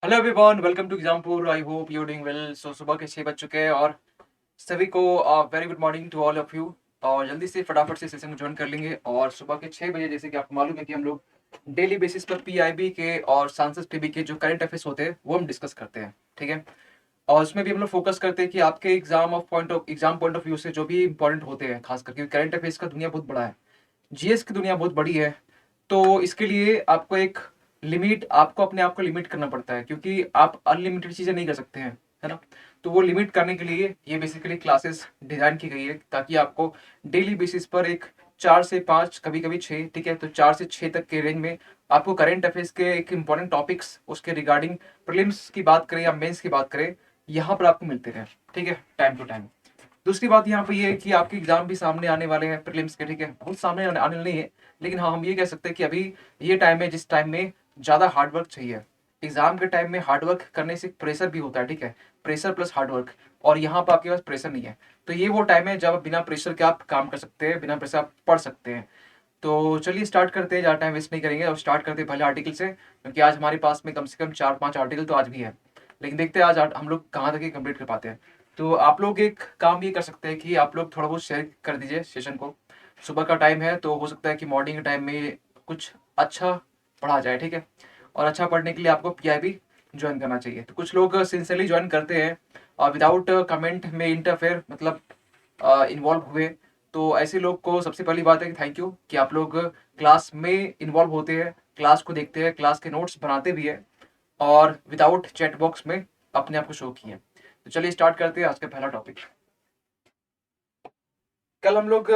Hello everyone, welcome to Exampur. I hope you doing well. So सुबह के 6 बज चुके हैं और सभी को very good morning to all of you. और जल्दी से फटाफट से सेशन को ज्वाइन कर लेंगे। और सुबह के 6 बजे जैसे कि आपको मालूम है कि हम लोग डेली बेसिस पर पीआईबी के और सांसद टीवी के जो करंट अफेयर्स होते हैं वो हम डिस्कस करते हैं, ठीक है। और उसमें भी हम लोग फोकस करते हैं कि आपके एग्जाम पॉइंट ऑफ व्यू से जो भी इंपॉर्टेंट होते हैं, खास करके करंट अफेयर्स का दुनिया बहुत बड़ा है, जीएस की दुनिया बहुत बड़ी है। तो इसके लिए आपको एक लिमिट, आपको अपने आप को लिमिट करना पड़ता है, क्योंकि आप अनलिमिटेड चीज़ें नहीं कर सकते हैं, है ना। तो वो लिमिट करने के लिए ये बेसिकली क्लासेस डिज़ाइन की गई है, ताकि आपको डेली बेसिस पर एक 4 से 5, कभी कभी 6, ठीक है, तो 4 से 6 तक के रेंज में आपको करंट अफेयर्स के एक इंपॉर्टेंट टॉपिक्स उसके रिगार्डिंग प्रीलिम्स की बात करें या मेंस की बात करें, यहाँ पर आपको मिलते रहे, ठीक है, टाइम टू टाइम। दूसरी बात यहाँ पे ये है कि आपके एग्जाम भी सामने आने वाले हैं प्रीलिम्स के, ठीक है, बहुत सामने आने नहीं है, लेकिन हाँ हम ये कह सकते हैं कि अभी ये टाइम है जिस टाइम में ज़्यादा हार्डवर्क चाहिए। एग्जाम के टाइम में हार्डवर्क करने से प्रेशर भी होता है, ठीक है, प्रेशर प्लस हार्डवर्क। और यहाँ पर आपके पास प्रेशर नहीं है, तो ये वो टाइम है जब आप बिना प्रेशर के आप काम कर सकते हैं, बिना प्रेशर आप पढ़ सकते हैं। तो चलिए स्टार्ट करते हैं, ज़्यादा टाइम वेस्ट नहीं करेंगे और स्टार्ट करते हैं पहले आर्टिकल से, क्योंकि आज हमारे पास में कम से कम 4-5 आर्टिकल तो आज भी है। लेकिन देखते हैं आज हम लोग कहाँ तक कंप्लीट कर पाते हैं। तो आप लोग एक काम ये कर सकते हैं कि आप लोग थोड़ा बहुत शेयर कर दीजिए सेशन को। सुबह का टाइम है तो हो सकता है कि मॉर्निंग के टाइम में कुछ अच्छा पढ़ा जाए, ठीक है। और अच्छा पढ़ने के लिए आपको पीआईबी ज्वाइन करना चाहिए। तो कुछ लोग सिंसियरली ज्वाइन करते हैं और विदाउट कमेंट में इंटरफेयर मतलब इन्वॉल्व हुए। तो ऐसे लोग को सबसे पहली बात है कि थैंक यू कि आप लोग क्लास में इन्वॉल्व होते हैं, क्लास को देखते हैं, क्लास के नोट्स बनाते भी है और विदाउट चैट बॉक्स में अपने आप को शो किए। तो चलिए स्टार्ट करते हैं आज का पहला टॉपिक। कल हम लोग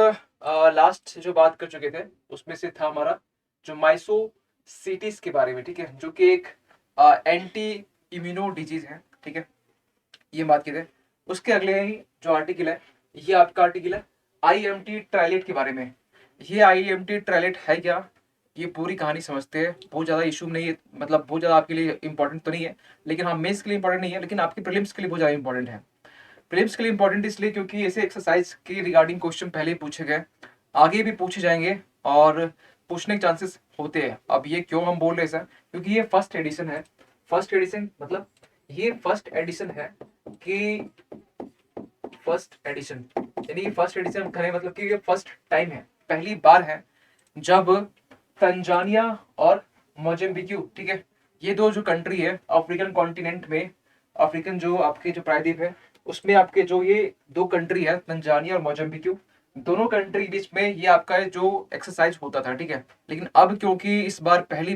लास्ट जो बात कर चुके थे उसमें से था हमारा जो माइसोसिटिस के बारे में, ठीक है, जो कि एक एंटी इम्यूनो डिजीज है, ठीक है, ये बात की थे। उसके अगले ही जो आर्टिकल है, ये आपका आर्टिकल है आईएमटी ट्रायलेट के बारे में। ये आईएमटी ट्रायलेट है क्या, ये पूरी कहानी समझते हैं। बहुत ज़्यादा इशू नहीं है, मतलब बहुत ज़्यादा आपके लिए इंपॉर्टेंट तो नहीं है, लेकिन हाँ मेंस के लिए इंपॉर्टेंट नहीं है, लेकिन आपके प्रीलिम्स के लिए बहुत ज़्यादा इंपॉर्टेंट है। प्रीलिम्स के लिए इंपॉर्टेंट इसलिए क्योंकि ऐसे एक्सरसाइज के रिगार्डिंग क्वेश्चन पहले ही पूछे गए, आगे भी पूछे जाएंगे और पूछने के चांसेस होते हैं। अब ये क्यों हम बोल रहे हैं सर, क्योंकि ये फर्स्ट एडिशन है। फर्स्ट एडिशन मतलब ये फर्स्ट एडिशन है कि फर्स्ट एडिशन यानी फर्स्ट एडिशन करें मतलब कि ये फर्स्ट टाइम है, पहली बार है जब तंजानिया और मोजाम्बिक, ठीक है, ये दो जो कंट्री है अफ्रीकन कॉन्टिनेंट में, अफ्रीकन जो आपके जो प्रायद्वीप है उसमें आपके जो ये दो कंट्री है तंजानिया और मोजाम्बिक, दोनों कंट्री बीच में ये आपका जो एक्सरसाइज होता था, ठीक है। लेकिन अब क्योंकि इस बार पहली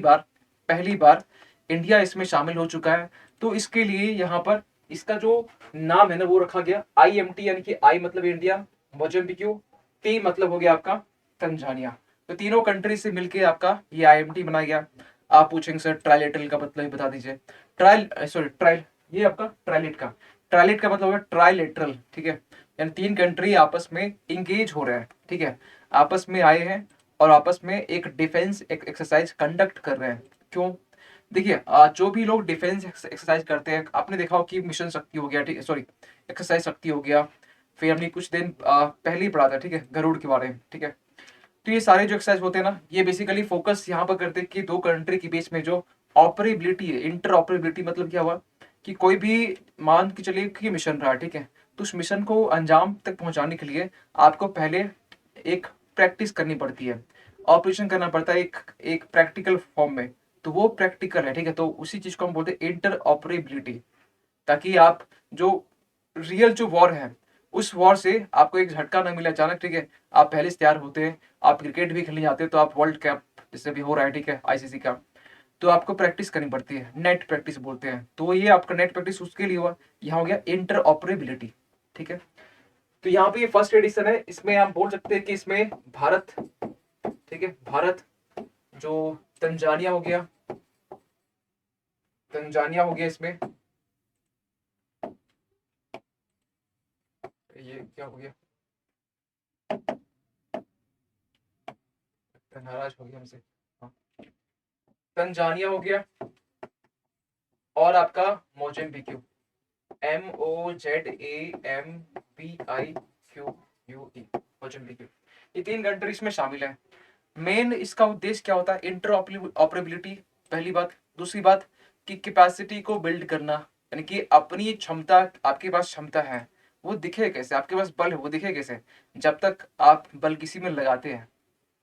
बार इंडिया इसमें शामिल हो चुका है, तो इसके लिए यहाँ पर इसका जो नाम है ना वो रखा गया आईएमटी, यानी कि आई मतलब इंडिया, मोजाम्बिक, टी मतलब हो गया आपका तंजानिया। तो तीनों कंट्री से मिलके आपका ये आईएमटी बनाया गया। आप पूछेंगे सर ट्राइलेटरल का मतलब बता दीजिए। ट्रायल, ये आपका ट्राइलेट का मतलब होगा ट्राइलेटरल, ठीक है, यानी तीन कंट्री आपस में इंगेज हो रहे हैं, ठीक है, आपस में आए हैं और आपस में एक डिफेंस एक्सरसाइज कंडक्ट कर रहे हैं। क्यों, देखिए जो भी लोग डिफेंस एक्सरसाइज करते हैं, आपने देखा हो कि मिशन शक्ति हो गया, ठीक है, सॉरी एक्सरसाइज शक्ति हो गया, फिर हमने कुछ दिन पहले ही पढ़ा था, ठीक है, गरुड़ के बारे में, ठीक है। तो ये सारे जो एक्सरसाइज होते हैं ना, ये बेसिकली फोकस यहाँ पर करते हैं कि दो कंट्री के बीच में जो ऑपरेबिलिटी है, इंटर ऑपरेबिलिटी मतलब क्या हुआ कि कोई भी मान के चलिए कि मिशन रहा, ठीक है, तो उस मिशन को अंजाम तक पहुंचाने के लिए आपको पहले एक प्रैक्टिस करनी पड़ती है, ऑपरेशन करना पड़ता है एक एक प्रैक्टिकल फॉर्म में। तो वो प्रैक्टिकल है, ठीक है, तो उसी चीज को हम बोलते हैं इंटर ऑपरेबिलिटी, ताकि आप जो रियल जो वॉर है उस वॉर से आपको एक झटका ना मिले अचानक, ठीक है। आप पहले से तैयार होते हैं, आप क्रिकेट भी खेलने जाते हैं, तो आप वर्ल्ड कप जैसे भी हो रहा है, ठीक है, आईसीसी का, तो आपको प्रैक्टिस करनी पड़ती है, नेट प्रैक्टिस बोलते हैं। तो ये आपका नेट प्रैक्टिस उसके लिए हुआ, यहाँ हो गया इंटर ऑपरेबिलिटी, ठीक है। तो यहाँ पे ये फर्स्ट एडिशन है, इसमें आप बोल सकते हैं कि इसमें भारत, ठीक है, भारत जो तंजानिया हो गया, तंजानिया हो गया इसमें, ये क्या हो गया, नाराज हो गया हमसे, हाँ, तंजानिया हो गया और आपका मोजेम्बिक्यू, MOZAMBIQUE, मोजेम्बिक्यू, ये तीन कंट्रीज में शामिल है। मेन इसका उद्देश्य क्या होता है, इंटर ऑपरेबिलिटी, पहली बात। दूसरी बात, कि कैपेसिटी को बिल्ड करना, यानी कि अपनी क्षमता, आपके पास क्षमता है वो दिखे कैसे, आपके पास बल है वो दिखे कैसे, जब तक आप बल किसी में लगाते हैं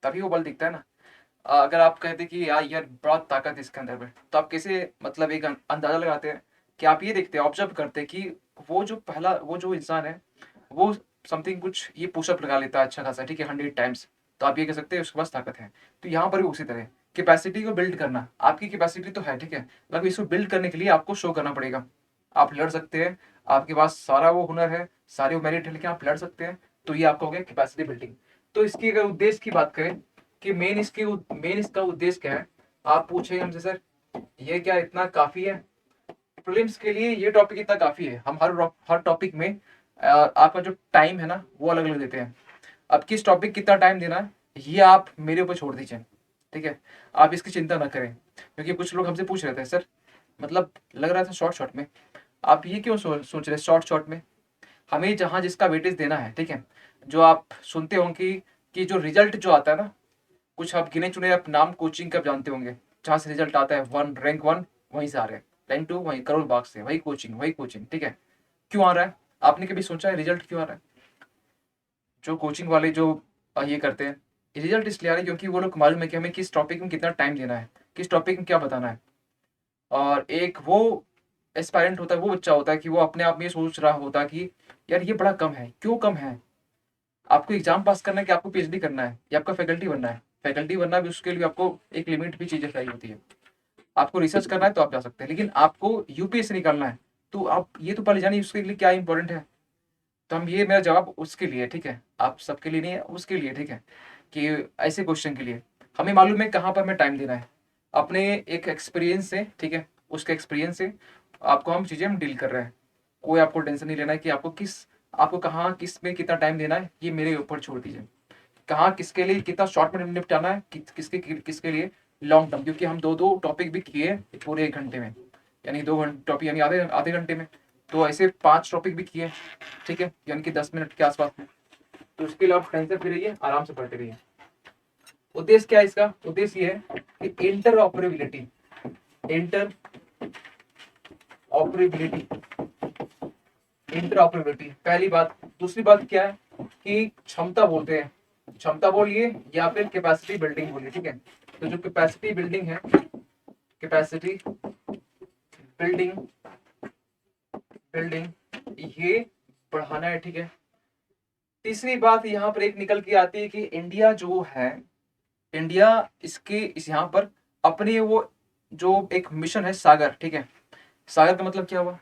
तभी वो बल दिखता है ना। अगर आप कहते कि यार यार बहुत ताकत है इसके अंदर में, तो आप कैसे मतलब एक अंदाजा लगाते हैं कि आप ये देखते हैं, ऑब्जर्व करते हैं कि वो जो इंसान है वो समथिंग कुछ ये पुशअप लगा लेता है अच्छा खासा, ठीक है, 100 टाइम्स, तो आप ये कह सकते हैं उसके पास ताकत है। तो यहाँ पर भी उसी तरह कैपेसिटी को बिल्ड करना, आपकी कैपेसिटी तो है ठीक है, लेकिन इसको बिल्ड करने के लिए आपको शो करना पड़ेगा। आप लड़ सकते हैं, आपके पास सारा वो हुनर है, सारे वो मेरिट है, लेकिन आप लड़ सकते हैं, तो ये आपका हो गया कैपेसिटी बिल्डिंग। तो इसकी अगर उद्देश्य की बात करें कि मेन इसका उद्देश्य क्या है, आप पूछेंगे हमसे सर ये क्या इतना काफी है, प्रीलिम्स के लिए ये टॉपिक इतना काफी है। हम हर टॉपिक में आपका जो टाइम है ना वो अलग अलग देते हैं। अब किस टॉपिक कितना टाइम देना है ये आप मेरे ऊपर छोड़ दीजिए, ठीक है, आप इसकी चिंता ना करें। क्योंकि कुछ लोग हमसे पूछ रहे थे सर मतलब लग रहा था शॉर्ट शॉर्ट में, आप ये क्यों सोच रहे शॉर्ट शॉर्ट में, हमें जहाँ जिसका वेटेज देना है, ठीक है, जो आप सुनते होंगे कि जो रिजल्ट जो आता है ना, कुछ आप गिने चुने आप नाम कोचिंग का जानते होंगे, जहाँ से रिजल्ट आता है रैंक 1 वहीं से आ रहे हैं, रैंक 2 वहीं करोल बाग से, वही कोचिंग, ठीक है। क्यों आ रहा है, आपने कभी सोचा है रिजल्ट क्यों आ रहा है? जो कोचिंग वाले जो ये करते हैं, रिजल्ट इसलिए आ रहे हैं क्योंकि वो लोग मालूम है कि हमें किस टॉपिक में कितना टाइम देना है, किस टॉपिक में क्या बताना है। और एक वो एस्पायरेंट होता है, वो बच्चा होता है कि वो अपने आप में ये सोच रहा होता कि यार ये बड़ा कम है, क्यों कम है? आपको एग्जाम पास करना है कि आपको पीएचडी करना है या आपका फैकल्टी बनना है? फैकल्टी बनना भी उसके लिए आपको एक लिमिट भी चीजें चाहिए होती है। आपको रिसर्च करना है तो आप जा सकते हैं, लेकिन आपको यूपीएससी निकालना है तो आप ये तो पहले जानिए उसके लिए क्या इंपॉर्टेंट है। तो हम ये मेरा जवाब उसके लिए, ठीक है, आप सबके लिए नहीं है, उसके लिए, ठीक है, कि ऐसे क्वेश्चन के लिए हमें मालूम है कहाँ पर हमें टाइम देना है, अपने एक एक्सपीरियंस से, ठीक है, उसके एक्सपीरियंस से आपको हम चीज़ें हम डील कर रहे हैं। कोई आपको टेंशन नहीं लेना है कि आपको कहाँ किस में कितना टाइम देना है, ये मेरे ऊपर छोड़ दीजिए। कहाँ किसके लिए कितना शॉर्ट में निपटाना है, किसके लिए लॉन्ग टर्म, क्योंकि हम दो दो टॉपिक भी किए पूरे 1 घंटे में, यानी 2 घंटे टॉपिक यानी आधे आधे घंटे में, तो ऐसे 5 टॉपिक भी किए, ठीक है, यानी कि 10 मिनट के आसपास में। तो इसके लिए आप टेंशन फ्री रहिए, आराम से पढ़ते रहिए। उद्देश्य क्या है इसका? उद्देश्य ये है कि इंटर ऑपरेबिलिटी इंटरऑपरेबिलिटी पहली बात। दूसरी बात क्या है कि क्षमता बोलते हैं, क्षमता बोलिए या फिर कैपेसिटी बिल्डिंग बोलिए, ठीक है। तो जो कैपेसिटी बिल्डिंग है, कैपेसिटी बिल्डिंग बिल्डिंग ये बढ़ाना है, ठीक है। तीसरी बात यहाँ पर एक निकल के आती है कि इंडिया जो है, इंडिया इस यहाँ पर अपने वो जो एक मिशन है सागर, ठीक है। सागर का मतलब क्या हुआ?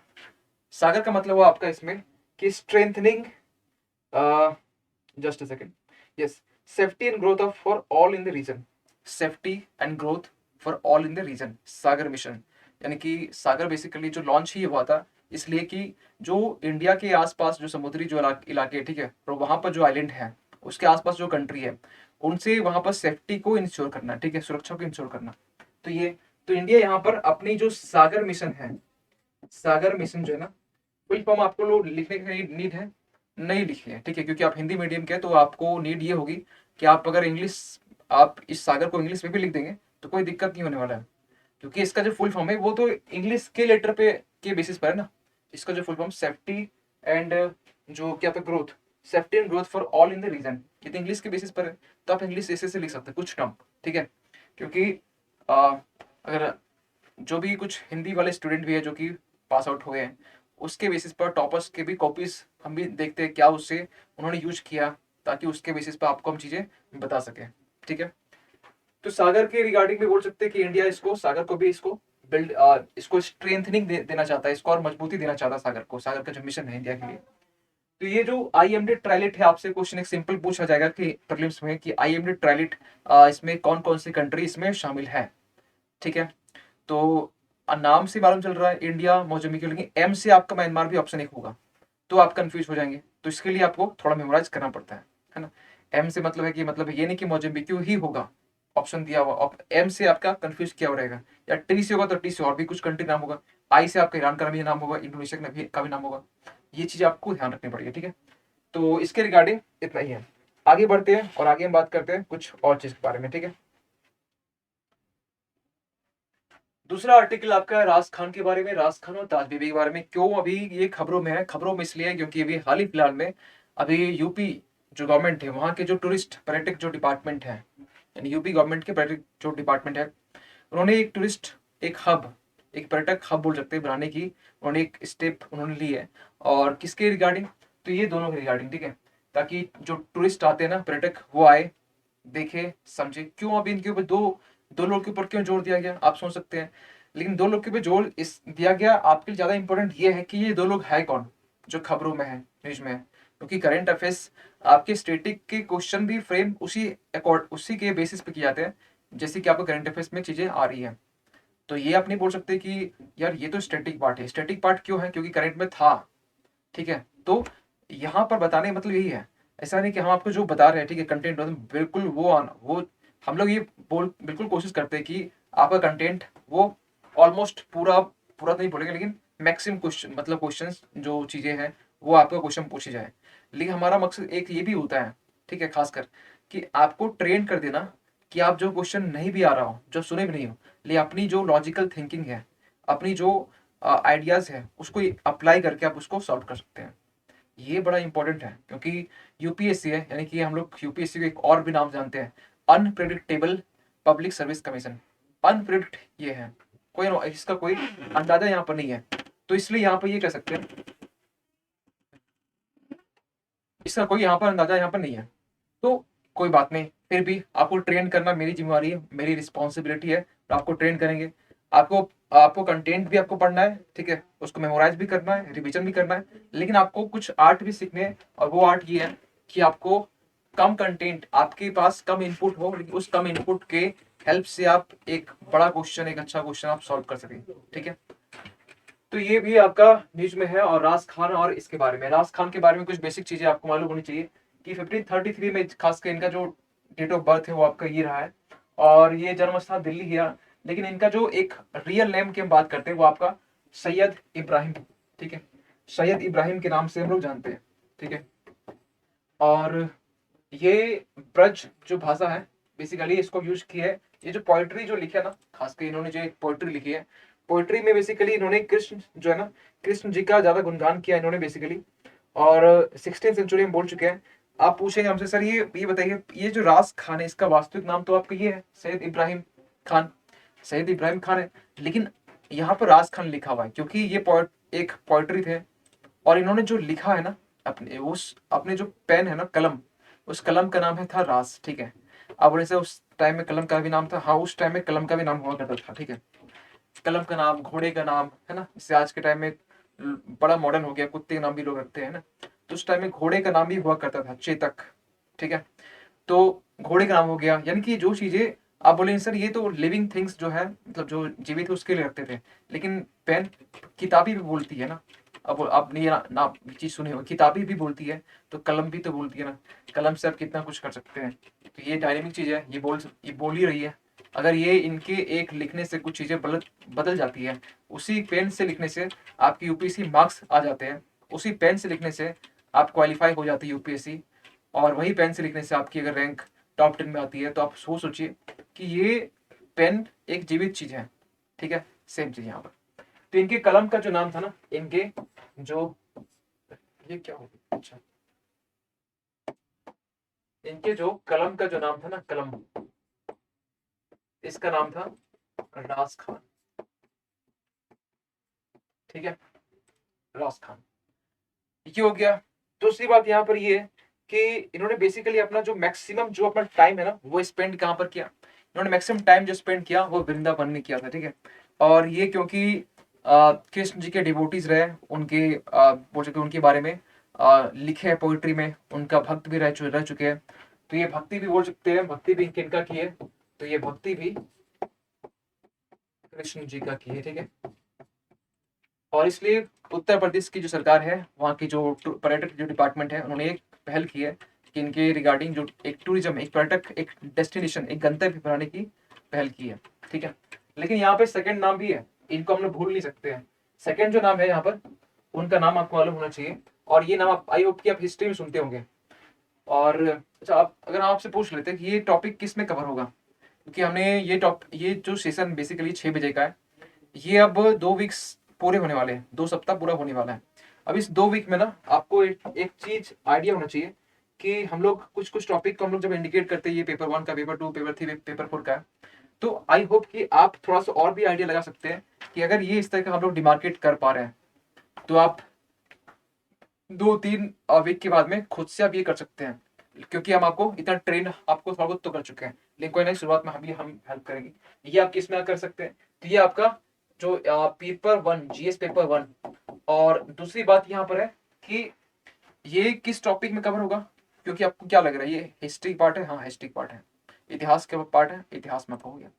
सागर का मतलब हुआ आपका इसमें कि strengthening, just a second, yes, safety and growth of for all in the region, safety and growth for all in the region, Sagar mission. यानी कि सागर बेसिकली जो लॉन्च ही हुआ था इसलिए कि जो इंडिया के आसपास जो समुद्री जो इलाके, ठीक है, और वहां पर जो आइलैंड है उसके आसपास जो कंट्री है उनसे वहां पर सेफ्टी को इंश्योर करना, ठीक है, सुरक्षा को इंश्योर करना। तो ये तो इंडिया यहाँ पर अपनी जो सागर मिशन है, सागर मिशन जो है ना, फुल फॉर्म आपको लोग लिखने की नीड है नहीं लिखी है, ठीक है, क्योंकि आप हिंदी मीडियम के हैं, तो आपको नीड ये होगी कि आप अगर इंग्लिश, आप इस सागर को इंग्लिश में भी लिख देंगे तो कोई दिक्कत नहीं होने वाला है, क्योंकि इसका जो फुल फॉर्म है वो तो इंग्लिश के लेटर पे के बेसिस पर है ना। इसका जो फुल फॉर्म सेफ्टी एंड जो क्या था growth, safety and growth for all in the region, ये तो इंग्लिश के बेसिस पर है, तो आप इंग्लिश ऐसे से लिख सकते हैं कुछ टर्म, ठीक है। क्योंकि अगर जो भी कुछ हिंदी वाले स्टूडेंट भी है जो कि पास आउट हुए हैं उसके बेसिस पर टॉपर्स के भी कॉपीज हम भी देखते हैं क्या उससे उन्होंने यूज किया, ताकि उसके बेसिस पर आपको हम चीजें बता सकें, ठीक है। तो सागर के रिगार्डिंग भी बोल सकते हैं कि इंडिया इसको सागर को भी इसको बिल्ड इसको स्ट्रेंथनिंग देना चाहता है, इसको और मजबूती देना चाहता है सागर को, सागर का जो मिशन है इंडिया के लिए। तो ये जो आईएमडी ट्रायलेट है, आपसे क्वेश्चन एक सिंपल पूछा जाएगा कि प्रीलिम्स में कि आईएमडी ट्रायलेट इसमें कौन कौन सी कंट्री इसमें शामिल है, ठीक है। तो नाम से मालूम चल रहा है इंडिया मोजाम्बिक, लेकिन एम से आपका म्यांमार भी ऑप्शन एक होगा, तो आप कंफ्यूज हो जाएंगे। तो इसके लिए आपको थोड़ा मेमोराइज करना पड़ता है ना। एम से मतलब है कि मतलब ये नहीं कि मोजाम्बिक ही होगा ऑप्शन दिया हुआ, एम से आपका कंफ्यूज किया हुआ रहेगा, या टी से होगा तो टी से और भी कुछ कंट्री नाम होगा, आई से आपका ईरान का भी नाम होगा, इंडोनेशिया का भी नाम होगा। ये चीज आपको ध्यान रखनी पड़ेगी, ठीक है। तो इसके रिगार्डिंग इतना ही है। आगे बढ़ते हैं और आगे हम बात करते हैं कुछ और चीज के बारे में, ठीक है। दूसरा आर्टिकल आपका है राज खान के बारे में, राज खान और ताज बीबी के बारे में। क्यों अभी ये खबरों में है? खबरों में इसलिए है क्योंकि अभी हाल ही फिलहाल में अभी यूपी जो गवर्नमेंट है, वहाँ के जो टूरिस्ट पर्यटक जो डिपार्टमेंट है, यानी यूपी गवर्नमेंट के पर्यटक जो डिपार्टमेंट है, उन्होंने एक टूरिस्ट, एक हब, एक पर्यटक हब बोल सकते हैं बनाने की उन्होंने एक स्टेप उन्होंने ली है। और किसके रिगार्डिंग? तो ये दोनों के रिगार्डिंग, ठीक है, ताकि जो टूरिस्ट आते हैं ना, पर्यटक, वो आए, देखे, समझे। क्यों अभी इनके ऊपर दो दो लोग के ऊपर क्यों जोर दिया गया, आप सोच सकते हैं। लेकिन दो लोग के ऊपर जोर इस दिया गया आपके लिए ज्यादा इंपॉर्टेंट ये है कि ये दो लोग है कौन, जो खबरों में है, न्यूज में है। क्योंकि करंट अफेयर्स आपके स्टेटिक के क्वेश्चन भी फ्रेम उसी के बेसिस पे किए जाते हैं, जैसे कि आपको करंट अफेयर्स में चीजें आ रही है। तो ये आप नहीं बोल सकते कि यार ये तो स्टैटिक पार्ट है। स्टैटिक पार्ट क्यों है? क्योंकि करंट में था, ठीक है। तो यहाँ पर बताने का मतलब यही है, ऐसा नहीं कि हम आपको जो बता रहे हैं, ठीक है, कंटेंट बिल्कुल वो हम लोग ये बोल बिल्कुल कोशिश करते हैं कि आपका कंटेंट वो ऑलमोस्ट पूरा पूरा तो नहीं बोलेंगे, लेकिन मैक्सिमम क्वेश्चन, मतलब क्वेश्चंस जो चीजें हैं वो आपका क्वेश्चन पूछी जाए। लेकिन हमारा मकसद एक ये भी होता है, ठीक है, खासकर कि आपको ट्रेन कर देना कि आप जो क्वेश्चन नहीं भी आ रहा हो, जो सुने भी नहीं हो, लेकिन अपनी जो लॉजिकल थिंकिंग है, अपनी जो आइडियाज है, उसको अप्लाई करके आप उसको सॉल्व कर सकते हैं। ये बड़ा इंपॉर्टेंट है क्योंकि यूपीएससी है, यानी कि हम लोग यूपीएससी को एक और भी नाम जानते हैं, unpredictable public service commission. Unpredict ये है, कोई इसका कोई अंदाजा यहाँ पर नहीं है। तो इसलिए यहाँ पर ये कह सकते हैं, इसका कोई यहाँ पर अंदाजा यहाँ पर नहीं है। तो कोई बात नहीं, फिर भी आपको ट्रेन करना मेरी जिम्मेवारी है, मेरी रिस्पॉन्सिबिलिटी है, तो आपको ट्रेन करेंगे। आपको आपको कंटेंट भी आपको पढ़ना है, ठीक है, उसको मेमोराइज भी करना है, रिवीजन भी करना है, लेकिन आपको कुछ आर्ट भी सीखने हैं। और वो आर्ट ये है कि आपको कम कंटेंट, आपके पास कम इनपुट हो, लेकिन उस कम इनपुट के हेल्प से आप एक बड़ा क्वेश्चन, एक अच्छा क्वेश्चन आप सॉल्व कर सकें, ठीक है। तो ये भी आपका न्यूज में है। और राज खान और इसके बारे में, राज खान के बारे में कुछ बेसिक चीजें आपको मालूम होनी चाहिए कि 1533 में खासकर इनका जो डेट ऑफ बर्थ है वो आपका ये रहा है। और ये जन्म स्थान दिल्ली गया, लेकिन इनका जो एक रियल नेम की हम बात करते हैं वो आपका सैयद इब्राहिम, ठीक है, सैयद इब्राहिम के नाम से हम लोग जानते हैं, ठीक है। और ये ब्रज जो भाषा है, बेसिकली इसको यूज की है। ये जो पोइट्री जो लिखी है ना, खासकर इन्होंने जो एक पोइट्री लिखी है, पोइट्री में बेसिकली इन्होंने कृष्ण जो है ना, कृष्ण जी का ज्यादा गुणगान किया इन्होंने बेसिकली। और 16th सेंचुरी में बोल चुके हैं। आप पूछेंगे हमसे, सर ये बताइए, ये जो राज खान है इसका वास्तविक नाम तो आपका ये है सैयद इब्राहिम खान, सैयद इब्राहिम खान है। लेकिन यहाँ पर राज खान लिखा हुआ है क्योंकि ये पोइट एक पोइट्री थे। और इन्होंने जो लिखा है ना, अपने जो पेन है ना, कलम, उस कलम का नाम है था रास, ठीक है। अब वैसे उस टाइम में कलम का भी नाम था, हाँ, उस टाइम में कलम का भी नाम हुआ करता था, ठीक है। कलम का नाम, घोड़े का नाम है ना, इससे आज के टाइम में बड़ा मॉडर्न हो गया, कुत्ते का नाम भी लोग रखते हैं ना। तो उस टाइम में घोड़े का नाम भी हुआ करता था चेतक, ठीक है। तो घोड़े का नाम हो गया, यानी कि जो चीजें आप बोलेंगे सर ये तो लिविंग थिंग्स जो है, मतलब जो जीवित है उसके लिए रखते थे। लेकिन पेन किताबी भी बोलती है ना। अब आपने ये ना चीज सुनी हो, किताबी भी बोलती है, तो कलम भी तो बोलती है ना। कलम से आप कितना कुछ कर सकते हैं। तो ये डायनेमिक चीज है, ये बोल ही रही है। अगर ये इनके एक लिखने से कुछ चीजें बदल जाती है, उसी पेन से लिखने से आपकी यूपीएससी मार्क्स आ जाते हैं, उसी पेन से लिखने से आप क्वालिफाई हो जाती है यूपीएससी। और वही पेन से लिखने से आपकी अगर रैंक टॉप 10 में आती है, तो आप सोचिए कि ये पेन एक जीवित चीज है, ठीक है। सेम चीज यहाँ पर। तो इनके कलम का जो नाम था ना, इनके जो, ये क्या हो गया, अच्छा, इनके जो कलम का जो नाम था ना, कलम, इसका नाम था राज खान, ठीक है, राज खान। ये हो गया। दूसरी बात यहाँ पर ये है कि इन्होंने बेसिकली अपना जो मैक्सिमम जो अपना टाइम है ना, वो स्पेंड कहाँ पर किया? इन्होंने मैक्सिमम टाइम जो स्पेंड किया वो वृंदावन में किया था, ठीक है। और ये क्योंकि कृष्ण जी के डिवोटीज रहे, उनके बोल सके उनके बारे में लिखे है पोइट्री में, उनका भक्त भी रह चुके हैं। तो ये भक्ति भी बोल सकते हैं, भक्ति भी किनका की है? तो ये भक्ति भी कृष्ण जी का की है, ठीक है। और इसलिए उत्तर प्रदेश की जो सरकार है, वहाँ की जो पर्यटक जो डिपार्टमेंट है, उन्होंने एक पहल की है कि इनके रिगार्डिंग जो एक टूरिज्म, एक पर्यटक, एक डेस्टिनेशन, एक गंतव्य बनाने की पहल की है, ठीक है। लेकिन यहाँ पे सेकंड नाम भी है, इनको हम लोग भूल नहीं सकते हैं। सेकंड जो नाम है यहाँ पर, उनका नाम आपको मालूम होना चाहिए। और ये नाम आप आई होप कि आप हिस्ट्री में सुनते होंगे। और अच्छा, आप अगर आपसे पूछ लेते हैं कि ये टॉपिक किस में कवर होगा, क्योंकि हमने ये जो सेशन बेसिकली 6 बजे का है, ये अब 2 वीक्स पूरे होने वाले हैं, 2 सप्ताह पूरा होने वाला है। अब इस 2 वीक में ना आपको एक चीज आइडिया होना चाहिए कि हम लोग कुछ कुछ टॉपिक को हम लोग जब इंडिकेट करते हैं, ये पेपर 1 का, पेपर 2, पेपर 3, पेपर 4 का है, तो आई होप कि आप थोड़ा सा और भी आइडिया लगा सकते हैं कि अगर ये इस तरह का हम लोग डिमार्केट कर पा रहे हैं तो आप 2-3 वीक के बाद में खुद से आप ये कर सकते हैं, क्योंकि हम आपको इतना ट्रेन आपको थोड़ा बहुत तो कर चुके हैं, लेकिन कोई नहीं, शुरुआत में हम हेल्प करेंगे। ये आप किस में कर सकते हैं, तो ये आपका जो पेपर 1, जीएस पेपर 1। और दूसरी बात यहाँ पर है कि ये किस टॉपिक में कवर होगा, क्योंकि आपको क्या लग रहा है ये हिस्ट्री पार्ट है? हाँ, हिस्ट्री पार्ट है। इतिहास का पार्ट है, इतिहास में हो गया।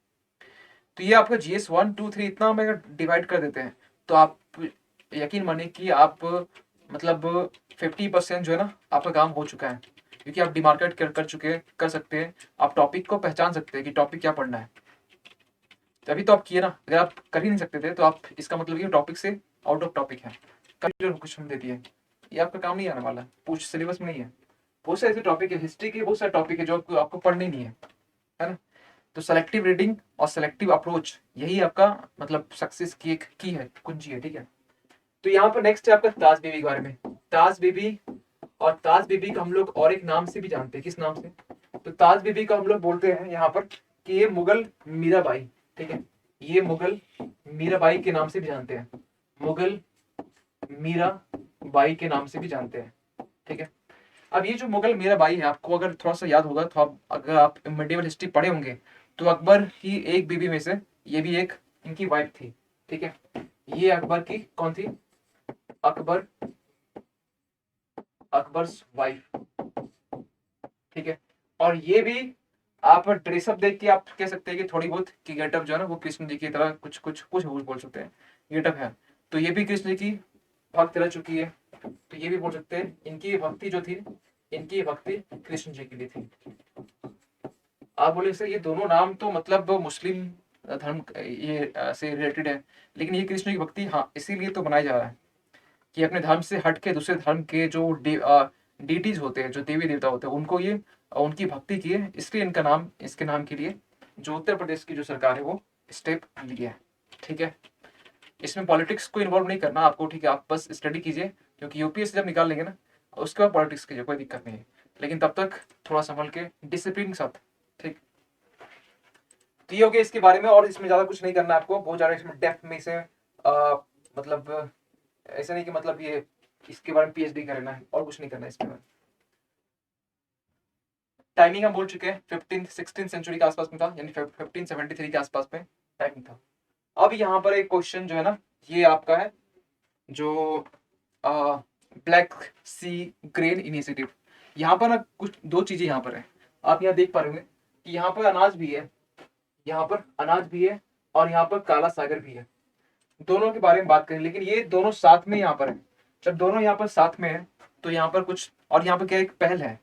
तो ये आपका जीएस 1, 2, 3 इतना हम अगर डिवाइड कर देते हैं तो आप यकीन मानिए कि आप मतलब 50% जो है ना आपका काम हो चुका है, क्योंकि आप डिमार्केट कर चुके हैं, कर सकते हैं, आप टॉपिक को पहचान सकते हैं कि टॉपिक क्या पढ़ना है। तभी तो आप किए ना, अगर आप कर ही नहीं सकते थे तो आप, इसका मतलब ये टॉपिक से आउट ऑफ टॉपिक है, कभी क्वेश्चन दे दिए, ये आपका काम नहीं आने वाला, पूछ सिलेबस में नहीं है। बहुत सारे ऐसे टॉपिक है, हिस्ट्री के बहुत सारे टॉपिक है जो आपको पढ़ने नहीं है ना। तो सेलेक्टिव रीडिंग और सेलेक्टिव अप्रोच, यही आपका मतलब सक्सेस की एक की है, कुंजी है, ठीक है। तो यहाँ पर नेक्स्ट है आपका ताज बीबी के बारे में। ताज बीबी, और ताज बीबी का हम लोग और एक नाम से भी जानते हैं, किस नाम से? तो ताज बीबी का हम लोग बोलते हैं यहाँ पर कि ये मुगल मीराबाई, ठीक है, ये मुगल मीराबाई के नाम से भी जानते हैं, मुगल मीराबाई के नाम से भी जानते हैं, ठीक है। अब ये जो मुगल मीराबाई है, आपको अगर थोड़ा सा याद होगा तो आप, अगर आप मिडिवल हिस्ट्री पढ़े होंगे तो अकबर की एक बीबी में से ये भी एक इनकी वाइफ थी, ठीक है। ये अकबर की कौन थी? अकबर, अकबर्स वाइफ, ठीक है। और ये भी आप ड्रेसअप देख के आप कह सकते हैं कि थोड़ी बहुत की गेटअप जो है ना वो कृष्ण जी की तरह कुछ कुछ कुछ बोल सकते हैं, गेटअप है। तो ये भी कृष्ण जी की भक्त रह चुकी है, तो ये भी बोल सकते हैं इनकी भक्ति जो थी, इनकी भक्ति कृष्ण जी के लिए थी। आप बोले सर ये दोनों नाम तो मतलब मुस्लिम धर्म ये से रिलेटेड है, लेकिन ये कृष्ण की भक्ति, हाँ, इसीलिए तो बनाया जा रहा है कि अपने धर्म से हट के दूसरे धर्म के जो डीटीज होते हैं, जो देवी देवता होते हैं, उनको ये उनकी भक्ति की है, इसलिए इनका नाम, इसके नाम के लिए जो उत्तर प्रदेश की जो सरकार है वो स्टेप ली है, ठीक है। इसमें पॉलिटिक्स को इन्वॉल्व नहीं करना आपको, ठीक है, आप बस स्टडी कीजिए, क्योंकि यूपीएससी जब निकाल लेंगे ना उसके बाद पॉलिटिक्स कीजिए, कोई दिक्कत नहीं है, लेकिन तब तक थोड़ा संभल के डिसिप्लिन के साथ, ठीक। तो ये हो गया इसके बारे में, और इसमें ज्यादा कुछ नहीं करना आपको, बहुत ज्यादा इसमें डेप्थ में इसे मतलब ऐसा नहीं कि मतलब ये इसके बारे में पीएचडी करना है, और कुछ नहीं करना है इसके बारे में। टाइमिंग हम बोल चुके हैं 15th-16th सेंचुरी के आसपास में था, यानी 1573 के आसपास में टाइमिंग था। अब यहाँ पर एक क्वेश्चन जो है ना, ये आपका है जो ब्लैक सी ग्रेन इनिशिएटिव। यहाँ पर ना कुछ दो चीजें यहाँ पर है, आप यहाँ देख पा रहे होंगे कि यहाँ पर अनाज भी है, यहाँ पर अनाज भी है, और यहाँ पर काला सागर भी है। दोनों के बारे में बात करें, लेकिन ये दोनों साथ में यहाँ पर है। जब दोनों यहाँ पर साथ में है तो यहाँ पर कुछ, और यहाँ पर क्या एक पहल है,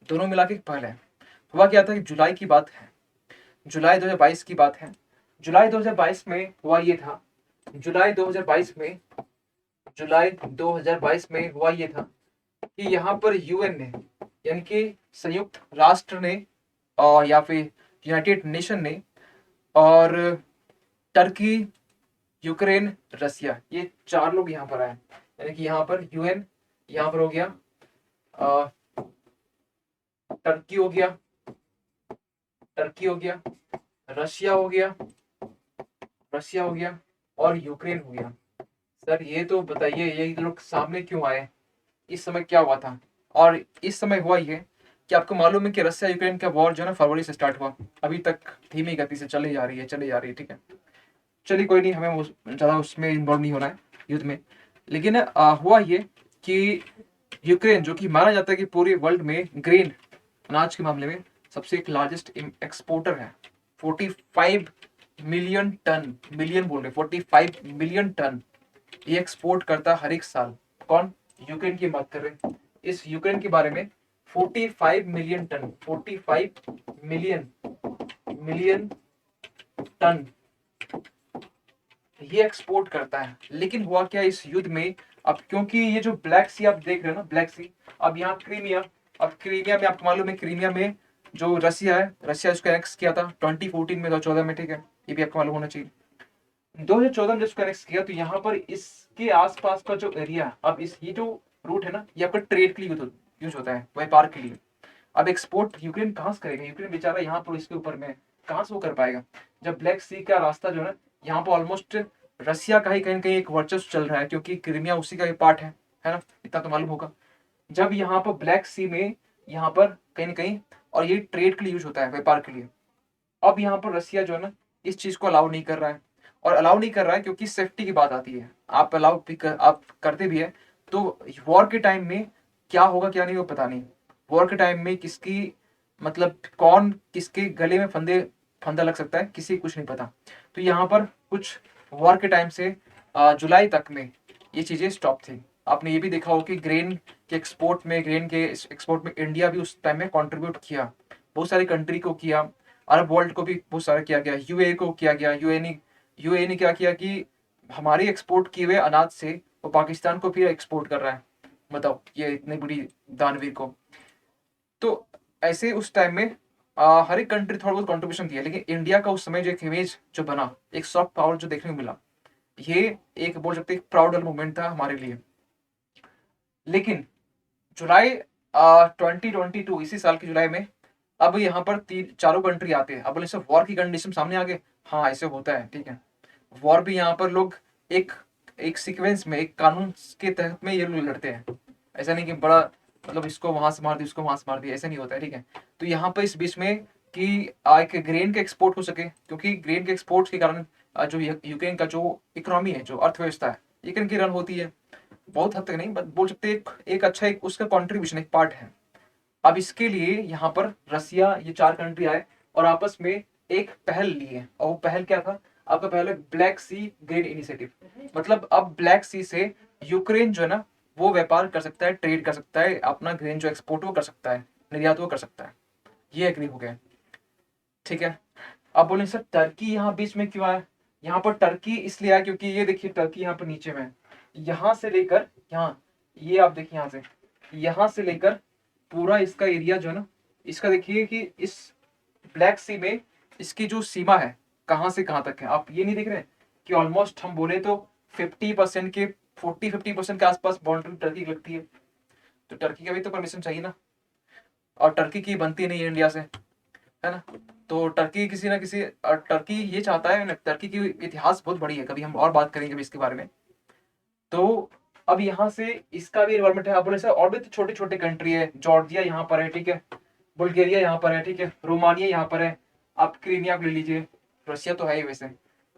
दोनों मिला के एक पहल है। हुआ क्या था कि जुलाई की बात है, जुलाई 2022 की बात है। जुलाई 2022 में हुआ ये था, जुलाई 2022 में, जुलाई 2022 में हुआ ये था कि यहाँ पर यूएन ने, यानी कि संयुक्त राष्ट्र ने, और या फिर यूनाइटेड नेशन ने, और टर्की, यूक्रेन, रसिया, ये 4 लोग यहाँ पर आए, यानी कि यहाँ पर यूएन, यहाँ पर हो गया टर्की हो गया, टर्की हो गया, रशिया हो गया, रशिया हो गया, और यूक्रेन हो गया। सर ये तो बताइए ये लोग सामने क्यों आए, इस समय क्या हुआ था? और इस समय हुआ ये कि आपको मालूम है कि रशिया यूक्रेन का वॉर जो है ना फरवरी से स्टार्ट हुआ, अभी तक धीमी गति से चली जा रही है, चली जा रही है, ठीक है। चलिए कोई नहीं, हमें ज़्यादा उसमें इन्वॉल्व नहीं होना है युद्ध में। लेकिन हुआ ये कि यूक्रेन, जो कि माना जाता है कि पूरे वर्ल्ड में ग्रेन, अनाज के मामले में सबसे एक लार्जेस्ट एक्सपोर्टर है, 45 मिलियन टन, मिलियन बोल रहे, 45 मिलियन टन ये एक्सपोर्ट करता हर एक साल। कौन? यूक्रेन की बात कर रहे हैं। इस यूक्रेन के बारे में 45 million ton, 45 million million ton ये एक्सपोर्ट करता है। लेकिन हुआ क्या इस युद्ध में, अब क्योंकि ये जो ब्लैक सी आप देख रहे हो ना, ब्लैक सी, अब यहाँ क्रीमिया, अब क्रीमिया में आपको मालूम है, क्रीमिया में जो रसिया है, रसिया इसको एनेक्स किया था 2014 में, 2014 में, ठीक है, ये भी आपको मालूम होना चाहिए। 2014 में जिसको कनेक्ट किया तो यहाँ पर इसके आसपास का जो एरिया, अब इस ये जो रूट है ना, ये आपका ट्रेड के लिए यूज होता है, व्यापार के लिए। अब एक्सपोर्ट यूक्रेन कहाँ से करेगा? यूक्रेन बेचारा यहाँ पर इसके ऊपर में कहाँ से वो कर पाएगा, जब ब्लैक सी का रास्ता जो है ना, यहाँ पर ऑलमोस्ट रसिया का ही कहीं ना कहीं एक वर्चस्व चल रहा है, क्योंकि क्रीमिया उसी का ही पार्ट है ना, इतना तो मालूम होगा। जब यहाँ पर ब्लैक सी में यहाँ पर कहीं ना कहीं, और ये ट्रेड के लिए यूज होता है, व्यापार के लिए। अब यहाँ पर रसिया जो है ना, इस चीज को अलाउ नहीं कर रहा है, और अलाउ नहीं कर रहा है क्योंकि सेफ्टी की बात आती है। आप अलाउ भी आप करते भी है तो वॉर के टाइम में क्या होगा क्या नहीं वो पता नहीं। वॉर के टाइम में किसकी मतलब कौन किसके गले में फंदा लग सकता है, किसी को कुछ नहीं पता। तो यहाँ पर कुछ वॉर के टाइम से जुलाई तक में ये चीजें स्टॉप थी। आपने ये भी देखा हो कि ग्रेन के एक्सपोर्ट में इंडिया भी उस टाइम में कंट्रीब्यूट किया, बहुत सारी कंट्री को किया, अरब वर्ल्ड को भी बहुत सारा किया गया, यूए को किया गया। यूए ने क्या किया कि हमारी एक्सपोर्ट किए हुए अनाज से वो पाकिस्तान को फिर एक्सपोर्ट कर रहा है, बताओ ये इतनी बड़ी दानवीर को। तो ऐसे उस टाइम में हर एक कंट्री थोड़ा बहुत कंट्रीब्यूशन किया, लेकिन इंडिया का उस समय जो एक इमेज जो बना, एक सॉफ्ट पावर जो देखने को मिला, ये एक बोल सकते प्राउड मोमेंट था हमारे लिए। लेकिन जुलाई 2022 इसी साल की जुलाई में अब यहाँ पर तीन चारों कंट्री आते हैं। अब बोले सब वॉर की कंडीशन सामने आ गए, हाँ ऐसे होता है, ठीक है। वॉर भी यहाँ पर लोग एक एक सीक्वेंस में, एक कानून के तहत में ये लोग लड़ते हैं। ऐसा नहीं कि बड़ा मतलब इसको वहां से मार दिया उसको वहां से मार दिया, ऐसा नहीं होता है, ठीक है। तो यहाँ पर इस बीच में कि एक ग्रेन का एक्सपोर्ट हो सके, क्योंकि ग्रेन के एक्सपोर्ट के कारण जो यूक्रेन का जो इकोनॉमी है, जो अर्थव्यवस्था है, ये कहीं की रन होती है। बहुत हद तक नहीं बोल सकते, एक अच्छा एक उसका कॉन्ट्रीब्यूशन एक पार्ट है। अब इसके लिए यहाँ पर रसिया, ये चार कंट्री आए और आपस में एक पहल ली है, और वो पहल क्या था? आपका पहले ब्लैक सी ग्रेन इनिशिएटिव। मतलब अब ब्लैक सी से यूक्रेन जो है ना, वो व्यापार कर सकता है, ट्रेड कर सकता है, अपना ग्रेन जो एक्सपोर्ट वो कर सकता है, निर्यात वो कर सकता है। ये एग्री हो गया, ठीक है। अब बोले सर टर्की यहाँ बीच में क्यों आया? यहाँ पर टर्की इसलिए आया क्योंकि ये देखिए टर्की यहाँ पर नीचे में है, यहाँ से लेकर यहाँ, ये आप देखिए यहाँ से लेकर पूरा इसका एरिया जो है ना, इसका देखिए कि इस ब्लैक सी में इसकी जो सीमा है कहाँ से कहाँ तक है। आप ये नहीं देख रहे हैं कि ऑलमोस्ट हम बोले तो 50% के 40-50% के आसपास बाउंड्री टर्की की लगती है। तो टर्की का भी तो परमिशन चाहिए ना, और टर्की की बनती नहीं है इंडिया से, है ना। तो टर्की किसी ना किसी टर्की ये चाहता है ना, टर्की की इतिहास बहुत बड़ी है, कभी हम और बात करेंगे इसके बारे में। तो अब यहाँ से इसका भी इन्वॉल्वमेंट है। अब बोले सर और भी तो छोटे छोटे कंट्री है, जॉर्जिया यहाँ पर है, ठीक है, बुल्गारिया यहाँ पर है, ठीक है, रोमानिया यहाँ पर है, आप क्रीमिया को ले लीजिए, रशिया तो है ही वैसे।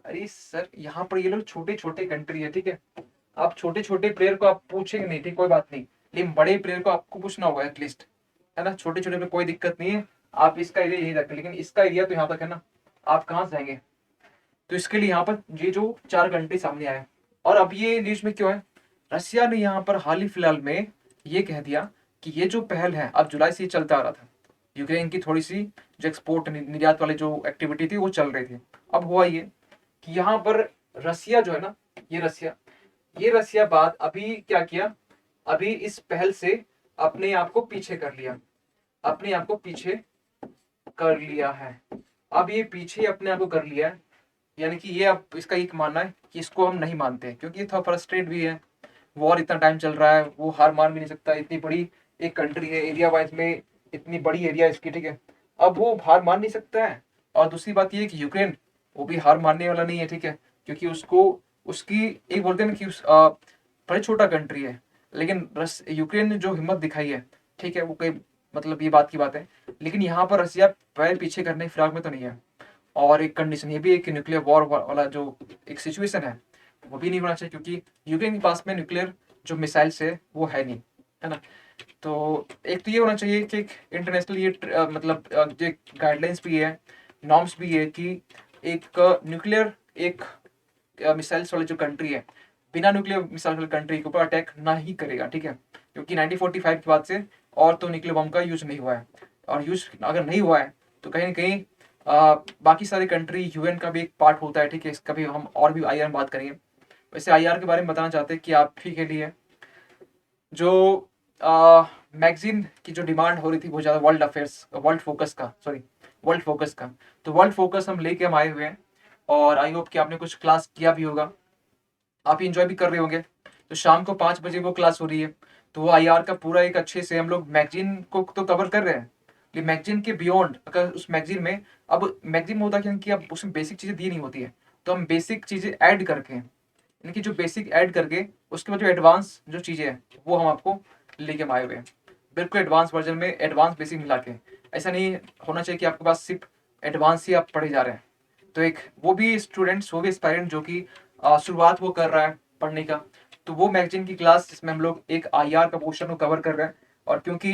अरे सर यहाँ पर ये लोग छोटे छोटे कंट्री है, ठीक है। आप छोटे छोटे प्लेयर को आप पूछेंगे नहीं, ठीक, कोई बात नहीं, लेकिन बड़े प्लेयर को आपको पूछना होगा एटलीस्ट, है ना। छोटे छोटे पे कोई दिक्कत नहीं है, आप इसका एरिया यही रखें, लेकिन इसका एरिया तो यहाँ तक है ना, आप कहाँ से जाएंगे? तो इसके लिए यहाँ पर ये जो चार कंट्री सामने आए, और अब ये न्यूज में क्यों है? रसिया ने यहाँ पर हाल ही फिलहाल में ये कह दिया कि ये जो पहल है, अब जुलाई से चलता आ रहा था, यूक्रेन की थोड़ी सी जो एक्सपोर्ट निर्यात वाली जो एक्टिविटी थी वो चल रही थी। अब हुआ ये कि यहाँ पर रसिया जो है ना, ये रसिया बात अभी क्या किया, अभी इस पहल से अपने आप को पीछे कर लिया, अपने आप को पीछे कर लिया है। अब ये पीछे अपने आप को कर लिया है, यानी कि ये अब इसका एक मानना है कि इसको हम नहीं मानते, क्योंकि ये थोड़ा फ्रस्ट्रेट भी है। वॉर इतना टाइम चल रहा है, वो हार मान भी नहीं सकता, इतनी बड़ी एक कंट्री है, एरिया वाइज में इतनी बड़ी एरिया इसकी, ठीक है। अब वो हार मान नहीं सकता है। और दूसरी बात ये है कि यूक्रेन वो भी हार मानने वाला नहीं है, ठीक है, क्योंकि उसको उसकी एक बोलते हैं ना कि बड़ी छोटा कंट्री है, लेकिन यूक्रेन ने जो हिम्मत दिखाई है, ठीक है, वो कोई मतलब ये बात की बात है। लेकिन यहाँ पर रसिया पैर पीछे करने की फिराक में तो नहीं है। और एक कंडीशन ये भी है कि न्यूक्लियर वॉर वाला जो एक सिचुएशन है वो भी नहीं होना चाहिए, क्योंकि यूक्रेन के पास में न्यूक्लियर जो मिसाइल्स है वो है नहीं, है ना। तो एक तो ये होना चाहिए कि इंटरनेशनल ये मतलब जो गाइडलाइंस भी है, नॉर्म्स भी है कि एक न्यूक्लियर एक मिसाइल्स वाली जो कंट्री है, बिना न्यूक्लियर मिसाइल वाली कंट्री के ऊपर अटैक ना ही करेगा, ठीक है। क्योंकि 1945 के बाद से और तो न्यूक्लियर बम का यूज नहीं हुआ है, और यूज अगर नहीं हुआ है तो कहीं ना कहीं बाकी सारी कंट्री यूएन का भी एक पार्ट होता है, ठीक है। इसका भी हम और भी आईआर में बात करेंगे। वैसे आईआर के बारे में बताना चाहते हैं कि आप ही के लिए जो मैगजीन की जो डिमांड हो रही थी बहुत ज़्यादा, वर्ल्ड फोकस का, तो वर्ल्ड फोकस हम लेके हम आए हुए हैं। और आई होप कि आपने कुछ क्लास किया भी होगा, आप इंजॉय भी कर रहे होंगे। तो शाम को 5 बजे वो क्लास हो रही है, तो वो आईआर का पूरा एक अच्छे से हम लोग मैगजीन को तो कवर कर रहे हैं, लेकिन मैगजीन के बियॉन्ड अगर उस मैगजीन में, अब मैगजीन में होता क्या है कि अब उसमें बेसिक चीज़ें दी नहीं होती है, तो हम बेसिक चीज़ें ऐड करके, यानी कि जो बेसिक ऐड करके उसके बाद जो एडवांस जो चीज़ें हैं वो हम आपको लेके आए हुए हैं, बिल्कुल एडवांस वर्जन में एडवांस बेसिक मिला के। ऐसा नहीं होना चाहिए कि आपके पास सिर्फ एडवांस ही आप पढ़े जा रहे हैं। तो एक वो भी स्टूडेंट्स, वो भी एस्पायरेंट जो कि शुरुआत वो कर रहा है पढ़ने का, तो वो मैगजीन की क्लास जिसमें हम लोग एक आईआर का पोर्शन को कवर कर रहे हैं। और क्योंकि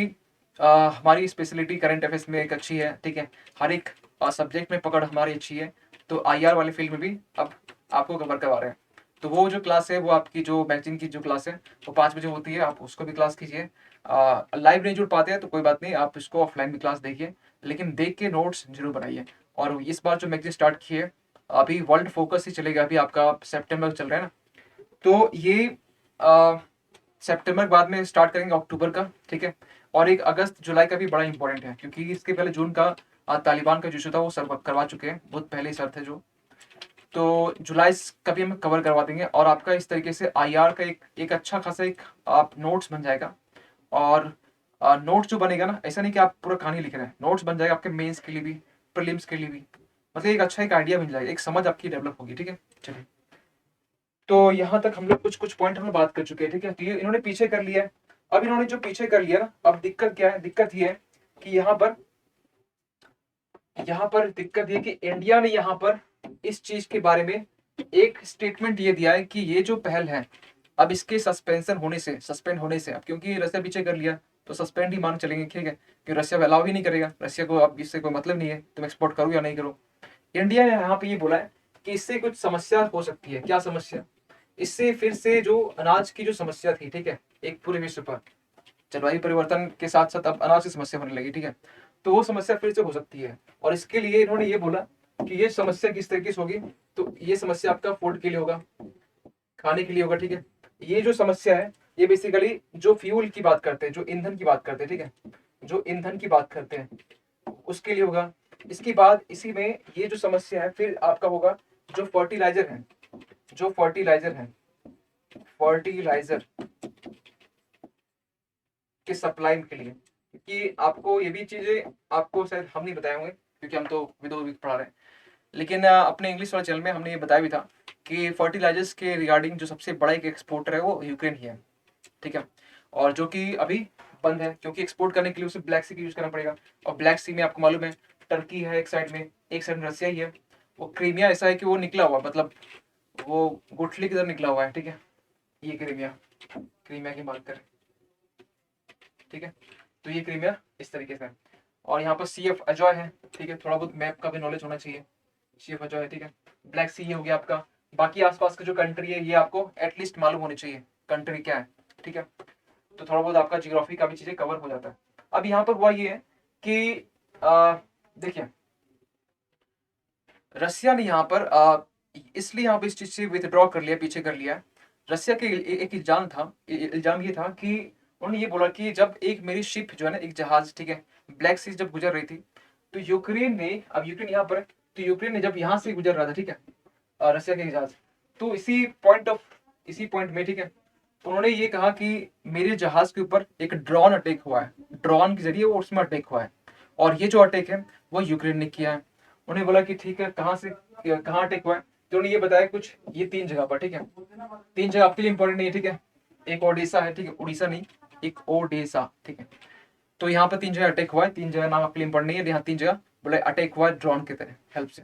हमारी स्पेशलिटी करंट अफेयर्स में एक अच्छी है, ठीक है, हर एक सब्जेक्ट में पकड़ हमारी अच्छी है, तो आईआर वाले फील्ड में भी अब आपको कवर करवा रहे हैं। तो वो जो क्लास है, वो आपकी जो मैगजीन की जो क्लास है वो 5 बजे होती है, आप उसको भी क्लास कीजिए। लाइव नहीं जुड़ पाते हैं तो कोई बात नहीं, आप इसको ऑफलाइन भी क्लास देखिए, लेकिन देख के नोट्स जरूर बनाइए। और इस बार जो मैगजीन स्टार्ट की है, अभी वर्ल्ड फोकस ही चलेगा, अभी आपका सितंबर चल रहा है ना, तो ये सितंबर के बाद में स्टार्ट करेंगे अक्टूबर का, ठीक है। और एक अगस्त जुलाई का भी बड़ा इंपॉर्टेंट है, क्योंकि इसके पहले जून का तालिबान का जो था वो सर करवा चुके हैं, बहुत पहले ही सर थे जो, तो जुलाई का भी हम कवर करवा देंगे। और आपका इस तरीके से आईआर का एक अच्छा खासा एक आप नोट्स बन जाएगा। और नोट्स जो बनेगा ना, ऐसा नहीं कि आप पूरा कहानी लिख रहे हैं, नोट्स बन जाएगा आपके मेंस के लिए भी, प्रीलिम्स के लिए भी, मतलब एक अच्छा एक आइडिया मिल जाएगा, एक समझ आपकी डेवलप होगी, ठीक है। चलिए, तो यहाँ तक हम लोग कुछ कुछ पॉइंट हम लोग बात कर चुके हैं, ठीक है। तो ये इन्होंने पीछे कर लिया है। अब इन्होंने जो पीछे कर लिया ना, अब दिक्कत क्या है, दिक्कत ये है कि यहाँ पर दिक्कत ये कि इंडिया ने यहाँ पर इस चीज के बारे में एक स्टेटमेंट ये दिया है कि ये जो पहल है, अब इसके सस्पेंशन होने से, सस्पेंड होने से, अब क्योंकि रशिया पीछे कर लिया तो सस्पेंड ही मान चलेंगे, ठीक है, कि रशिया अलाउ ही नहीं करेगा, रशिया को अब इससे कोई मतलब नहीं है तुम एक्सपोर्ट करो या नहीं करो। इंडिया ने यहाँ पे ये बोला है कि इससे कुछ समस्या हो सकती है। क्या समस्या? इससे फिर से जो अनाज की जो समस्या थी, ठीक है, एक पूरे विश्व पर जलवायु परिवर्तन के साथ साथ अब अनाज की समस्या होने लगी, ठीक है, तो वो समस्या फिर से हो सकती है। और इसके लिए इन्होंने ये बोला कि ये समस्या किस तरीके से होगी, तो ये समस्या आपका फूड के लिए होगा, खाने के लिए होगा, ठीक है। ये जो समस्या है, ये बेसिकली जो फ्यूल की बात करते हैं, जो ईंधन की बात करते हैं, ठीक है, जो ईंधन की बात करते हैं उसके लिए होगा। इसके बाद इसी में ये जो समस्या है फिर आपका होगा जो फर्टिलाइजर है, जो फर्टिलाइजर है, फर्टिलाइजर के सप्लाई के लिए, क्योंकि आपको ये भी चीजें आपको शायद हम नहीं बताए होंगे, क्योंकि हम तो विदो पढ़ा रहे हैं, लेकिन अपने इंग्लिश वाले चैनल में हमने ये बताया भी था कि फर्टिलाइजर्स के रिगार्डिंग जो सबसे बड़ा एक एक्सपोर्टर है वो यूक्रेन ही है, ठीक है। और जो कि अभी बंद है, क्योंकि एक्सपोर्ट करने के लिए उसे ब्लैक सी का यूज करना पड़ेगा, और ब्लैक सी में आपको मालूम है टर्की है एक साइड में, एक साइड में रसिया ही है। वो क्रीमिया ऐसा है कि वो निकला हुआ, मतलब वो गुठली की तरह निकला हुआ है, ठीक है, ये क्रीमिया, क्रीमिया की बात करें, ठीक है, तो ये क्रीमिया इस तरीके से है। और यहाँ पर सी एफ अजॉय है, ठीक है, थोड़ा बहुत मैप का भी नॉलेज होना चाहिए। सी एफ अजॉय है, ठीक है, ब्लैक सी ये हो गया आपका। बाकी आसपास के जो कंट्री है ये आपको एटलीस्ट मालूम होनी चाहिए कंट्री क्या है, ठीक है, तो थोड़ा बहुत आपका जियोग्राफी का भी चीजें कवर हो जाता है। अब यहाँ पर हुआ ये है कि देखिए रसिया ने यहाँ पर इसलिए यहाँ पर इस चीज से विथड्रॉ कर लिया, पीछे कर लिया। रसिया के एक इल्जाम था, इल्जाम ये था कि उन्होंने ये बोला कि जब एक मेरी शिप जो है ना, एक जहाज, ठीक है, ब्लैक सी जब गुजर रही थी, तो यूक्रेन ने, अब यूक्रेन यहाँ पर है, तो यूक्रेन ने जब यहाँ से गुजर रहा था, ठीक है, रसिया के जहाज, तो इसी पॉइंट में, ठीक है, उन्होंने ये कहा कि मेरे जहाज के ऊपर एक ड्रोन अटैक हुआ है, ड्रोन के जरिए वो उसमें अटैक हुआ है, और ये जो अटैक है वो यूक्रेन ने किया है। उन्हें बोला कि ठीक है, कहाँ से कहाँ अटैक हुआ है, तो उन्होंने ये बताया कुछ ये 3 जगह पर, ठीक है, 3 जगह आपके लिए इंपॉर्टेंट नहीं है, ठीक है, एक ओडिशा है, ठीक है, उड़ीसा नहीं, एक ओडेसा, ठीक है, तो यहाँ पर 3 जगह अटैक हुआ है, 3 जगह नाम आपके लिए इंपॉर्टेंट नहीं है, यहाँ 3 जगह बोले अटैक हुआ है ड्रोन के तरह हेल्प से,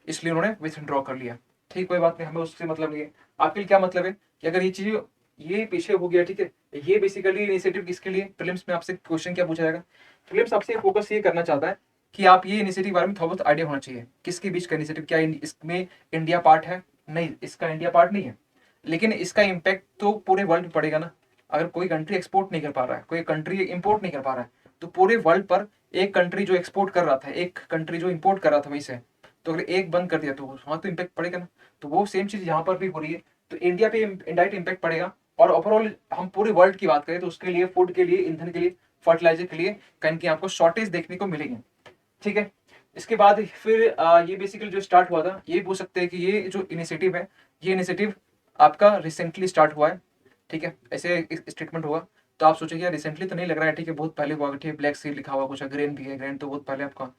इसलिए उन्होंने विथड्रॉ कर लिया। ठीक, कोई बात नहीं, हमें उससे मतलब नहीं है। आपके लिए क्या मतलब है कि अगर ये चीज ये पीछे हो गया, ठीक है, ये बेसिकली इनिशिएटिव किसके लिए, प्रीलिम्स में आपसे क्वेश्चन क्या पूछा जाएगा, प्रीलिम्स आपसे फोकस ये करना चाहता है कि आप ये इनिशिएटिव बारे में थोड़ा बहुत आइडिया होना चाहिए, किसके बीच का इनिशिएटिव, क्या इसमें इंडिया पार्ट है, नहीं इसका इंडिया पार्ट नहीं है, लेकिन इसका इम्पैक्ट तो पूरे वर्ल्ड में पड़ेगा ना। अगर कोई कंट्री एक्सपोर्ट नहीं कर पा रहा है, कोई कंट्री इंपोर्ट नहीं कर पा रहा है, तो पूरे वर्ल्ड पर एक कंट्री जो एक्सपोर्ट कर रहा था, एक कंट्री जो इंपोर्ट कर रहा था वहीं से, तो अगर एक बंद कर दिया तो वहां तो इम्पैक्ट पड़ेगा ना। तो वो सेम चीज यहाँ पर भी हो रही है, तो इंडिया पे इनडायरेक्ट इम्पैक्ट पड़ेगा। और ओवरऑल हम पूरे वर्ल्ड की बात करें तो उसके लिए, फूड के लिए, ईंधन के लिए, फर्टिलाइजर के लिए कहीं कहीं आपको शॉर्टेज देखने को मिलेगी, ठीक है। इसके बाद फिर ये बेसिकली जो स्टार्ट हुआ था, ये पूछ सकते हैं कि ये जो इनिशिएटिव है, ये इनिशिएटिव आपका रिसेंटली स्टार्ट हुआ है, ठीक है, ऐसे स्टेटमेंट होगा। तो आप सोचेंगे यार रिसेंटली तो नहीं लग रहा है, ठीक है, बहुत पहले हुआ, ठीक है, ब्लैक सी लिखा हुआ कुछ, ग्रेन भी है, ग्रेन तो बहुत पहले आपका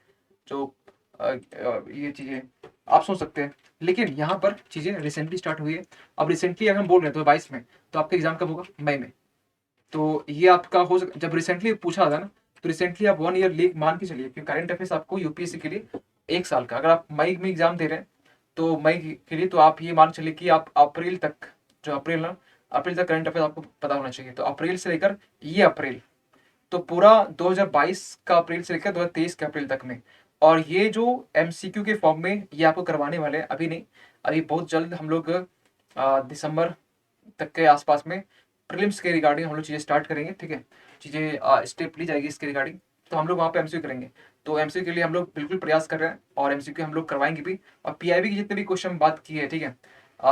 जो ये चीज़ें आप सोच सकते हैं। लेकिन यहाँ पर चीज़ें रिसेंटली स्टार्ट हुई है। अब रिसेंटली अगर हम बोल रहे हैं तो 22 में, तो आपका एग्जाम कब होगा? मई में। तो ये आपका हो जब रिसेंटली पूछा था ना, तो रिसेंटली आप 1 ईयर लीग मान के चलिए, क्योंकि करंट अफेयर्स आपको यूपीएससी के लिए 1 साल का, अगर आप मई में एग्जाम दे रहे हैं तो मई के लिए, तो आप ये मान के चलिए कि आप अप्रैल तक, जो अप्रैल ना, अप्रैल तक करंट अफेयर आपको पता होना चाहिए। तो अप्रैल से लेकर ये अप्रैल, तो पूरा 2022 का अप्रैल से लेकर 2023 के अप्रैल तक में। और ये जो एमसीक्यू के फॉर्म में ये आपको करवाने वाले हैं, अभी नहीं, अभी बहुत जल्द हम लोग दिसंबर तक के आसपास में प्रीलिम्स के रिगार्डिंग हम लोग चीज़ें स्टार्ट करेंगे, ठीक है, चीज़ें स्टेप ली जाएगी इसके रिगार्डिंग। तो हम लोग वहाँ पे एमसीक्यू करेंगे। तो एमसीक्यू के लिए हम लोग बिल्कुल प्रयास कर रहे हैं, और एमसीक्यू हम लोग करवाएंगे भी। और पीआईबी की जितने भी क्वेश्चन बात की है, ठीक है,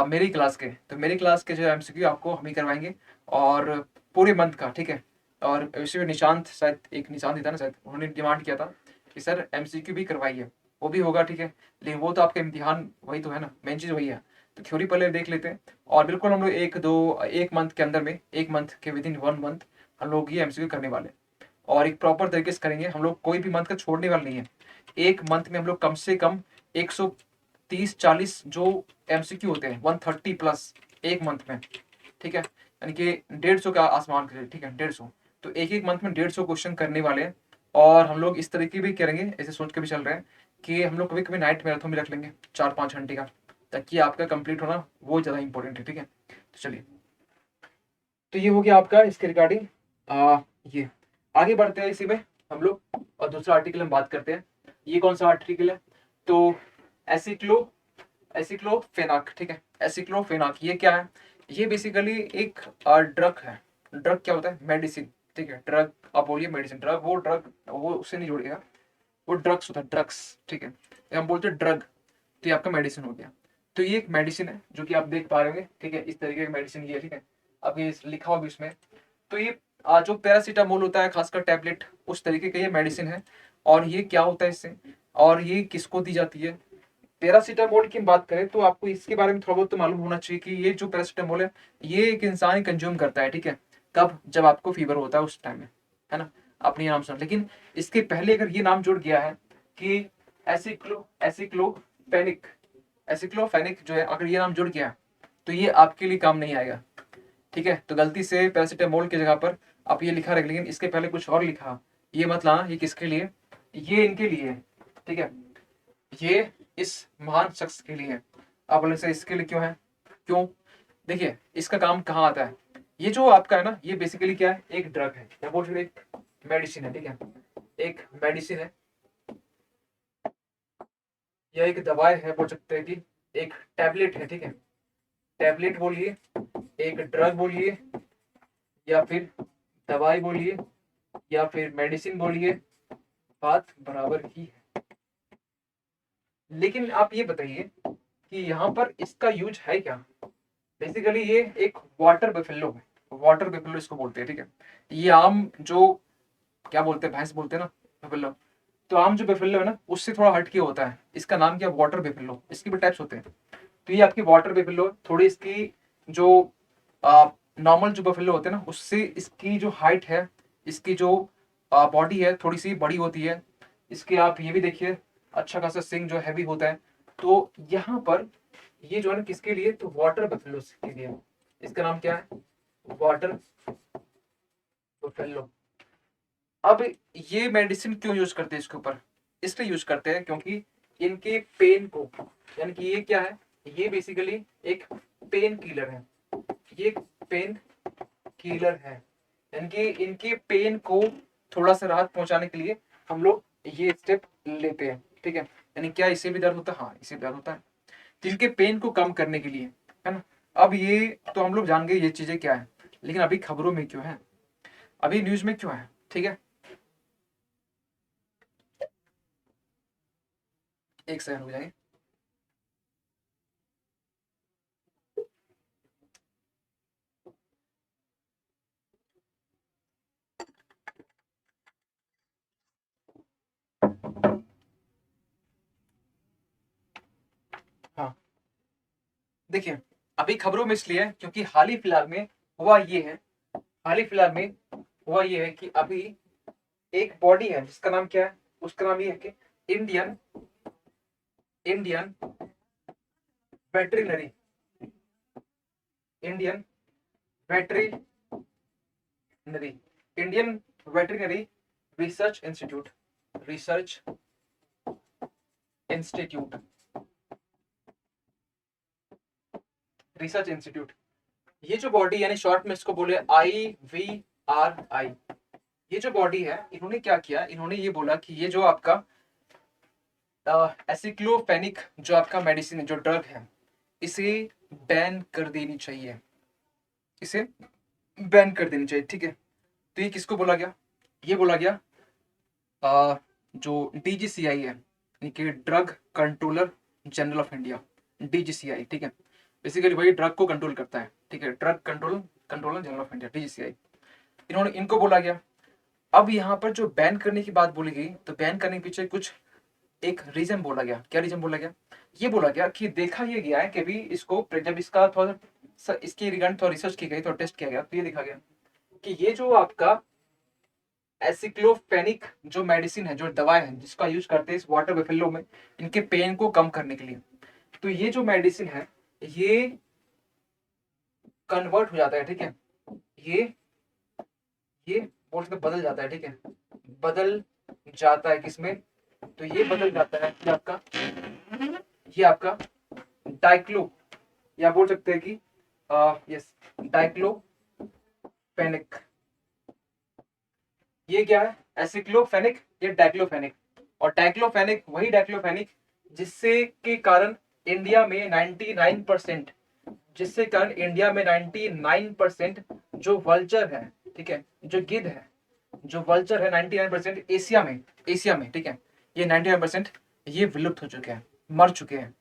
मेरी क्लास के, तो मेरी क्लास के जो एमसीक्यू आपको हम ही करवाएंगे, और पूरे मंथ का, ठीक है। और वैसे निशांत, शायद एक निशांत ही था ना शायद, उन्होंने डिमांड किया था कि सर एमसीक्यू भी करवाइए, वो भी होगा, ठीक है। लेकिन वो तो आपका इम्तिहान वही तो है ना, मेन चीज़ वही है। तो थ्योरी पहले देख लेते हैं, और बिल्कुल हम लोग एक मंथ के अंदर में, एक मंथ के विद इन 1 मंथ हम लोग ये एमसीक्यू करने वाले हैं। और एक प्रॉपर तरीके से करेंगे हम लोग, कोई भी मंथ का छोड़ने वाला नहीं है। एक मंथ में हम लोग कम से कम 130-40 जो एमसीक्यू होते हैं, 130+, एक मंथ में, ठीक है, यानी कि 150 का आसमान के, ठीक है, 150। तो एक एक मंथ में 150 क्वेश्चन करने वाले हैं। और हम लोग इस तरीके भी करेंगे, ऐसे सोच के भी चल रहे हैं कि हम लोग कभी कभी नाइट मैराथन भी रख लेंगे 4-5 घंटे का, ताकि आपका कंप्लीट होना वो ज़्यादा इंपॉर्टेंट है, ठीक है। तो चलिए, तो ये हो गया आपका इसके रिगार्डिंग। ये आगे बढ़ते हैं इसी में हम लोग, और दूसरा आर्टिकल हम बात करते हैं। ये कौन सा आर्टिकल है? तो एसिक्लो एसिक्लोफेनाक, ठीक है, एसिक्लोफेनाक ये क्या है? ये बेसिकली एक ड्रग है। ड्रग क्या होता है? मेडिसिन, ठीक है। ड्रग आप बोलिए मेडिसिन, ड्रग वो ड्रग वो उससे नहीं जुड़ेगा, वो ड्रग्स होता है, ड्रग्स, ठीक है। हम बोलते हैं ड्रग, तो ये आपका मेडिसिन हो गया। तो ये एक मेडिसिन है जो कि आप देख पा रहे होंगे, ठीक है, इस तरीके की मेडिसिन ये है, ठीक है। अब ये लिखा हुआ भी इसमें। तो ये जो पैरासीटामोल होता है, खासकर टैबलेट, उस तरीके का ये मेडिसिन है। और ये क्या होता है इससे, और ये किसको दी जाती है? पैरासीटामोल की बात करें तो आपको इसके बारे में थोड़ा बहुत तो मालूम होना चाहिए कि ये जो पैरासीटामोल है, ये एक इंसान कंज्यूम करता है, ठीक है। कब? जब आपको फीवर होता है उस टाइम में, है ना। आपने ये नाम सुना, लेकिन इसके पहले अगर ये नाम जुड़ गया है कि एसिक्लोफेनिक एसिक्लोफेनिक जो है, अगर ये नाम जुड़ गया तो ये आपके लिए काम नहीं आएगा, ठीक है। तो गलती से पैरासीटामोल की जगह पर आप ये लिखा रख, लेकिन इसके पहले कुछ और लिखा, ये मत लाना। ये किसके लिए? ये इनके लिए है, ठीक है। ये इस महान शख्स के लिए है। आप बोले सर इसके लिए क्यों है? क्यों? देखिए इसका काम कहाँ आता है। ये जो आपका है ना, ये बेसिकली क्या है? एक ड्रग है, या बोल सकते एक मेडिसिन है, ठीक है। एक मेडिसिन है, या एक दवाई है, बोल सकते हैं कि एक टैबलेट है, ठीक है। टैबलेट बोलिए, एक ड्रग बोलिए, या फिर दवाई बोलिए, या फिर मेडिसिन बोलिए, बात बराबर ही है। लेकिन आप ये बताइए कि यहाँ पर इसका यूज है क्या? बेसिकली ये एक वाटर बेफेलो है, वाटर बेफेलो इसको बोलते हैं, ठीक है। ये आम जो क्या बोलते हैं, भैंस बोलते हैं ना, बेफेलो। तो आम जो बेफेलो है ना, उससे थोड़ा हटके होता है। इसका नाम क्या? Water buffalo. इसके भी टाइप्स होते हैं। तो ये आपकी वाटर बेफेलो, थोड़ी इसकी जो नॉर्मल जो बफेलो होते हैं ना, उससे इसकी जो हाइट है, इसकी जो बॉडी है, थोड़ी सी बड़ी होती है। इसके आप ये भी देखिए, अच्छा खासा सिंग जो हैवी होता है। तो यहाँ पर ये जो है ना, किसके लिए? तो वाटर बफेलो के लिए। इसका नाम क्या है? Water buffalo. अब ये मेडिसिन क्यों यूज करते हैं इसके ऊपर? इसलिए यूज करते हैं क्योंकि इनके पेन को, यानी कि ये क्या है? ये बेसिकली एक पेन किलर है। ये पेन किलर है, यानी कि इनके पेन को थोड़ा सा राहत पहुंचाने के लिए हम लोग ये स्टेप लेते हैं, ठीक है। यानी क्या इससे भी दर्द होता है? हाँ, इससे भी दर्द होता है। तो इनके पेन को कम करने के लिए, है ना। अब ये तो हम लोग जान गए ये चीजें क्या है, लेकिन अभी खबरों में क्यों है, अभी न्यूज में क्यों है, ठीक है। एक सेकंड हो जाएंगे। देखिए अभी खबरों में इसलिए है क्योंकि हाल ही फिलहाल में हुआ ये है, हाल ही फिलहाल में हुआ ये है कि अभी एक बॉडी है जिसका नाम क्या है, उसका नाम ये है कि Indian Indian veterinary Indian veterinary Indian veterinary research institute research institute research institute, ये जो बॉडी यानी शॉर्ट में इसको बोले IVRI, ये जो बॉडी है इन्होंने क्या किया, इन्होंने ये बोला कि ये जो आपका एसिक्लोफेनिक जो आपका मेडिसिन है, जो ड्रग है, इसे बैन कर देनी चाहिए, इसे बैन कर देनी चाहिए। ठीक है, तो ये किसको बोला गया, ये बोला गया जो DGCI है यानी कि drug controller general of India, DGCI। ठीक है, बेसिकली वही ड्रग को कंट्रोल करता है। ठीक है, drug controller general of India DGCI, इन्होंने इनको बोला गया। अब यहाँ पर जो बैन करने की बात बोली गई, तो बैन करने के पीछे कुछ एक रीजन बोला गया। क्या रीजन बोला गया, ये बोला गया कि देखा ये गया है कि भी इसको जब इसका थोड़ा इसकी रिगार्डिंग थोड़ा रिसर्च की गई, थोड़ा टेस्ट किया गया, तो ये देखा गया कि ये जो आपका एसिक्लोफेनिक जो मेडिसिन है, जो दवा है जिसका यूज करते हैं इस वाटर बफेलो में इनके पेन को कम करने के लिए, तो ये जो मेडिसिन है ये कन्वर्ट हो जाता है। ठीक है, ये ये बोल सकते बदल जाता है। ठीक है, बदल जाता है किसमें, तो ये बदल जाता है ये आपका डाइक्लो, या बोल सकते हैं कि यस डाइक्लोफेनिक, ये क्या है एसिक्लोफेनिक, ये डाइक्लोफेनिक, और डाइक्लोफेनिक वही डाइक्लोफेनिक जिससे के कारण इंडिया में 99%, जिससे कारण इंडिया में 99% जो वल्चर है, ठीक है, जो गिद्ध है, जो वल्चर है 99% एशिया में ठीक है, ये 99% ये विलुप्त हो चुके हैं, मर चुके हैं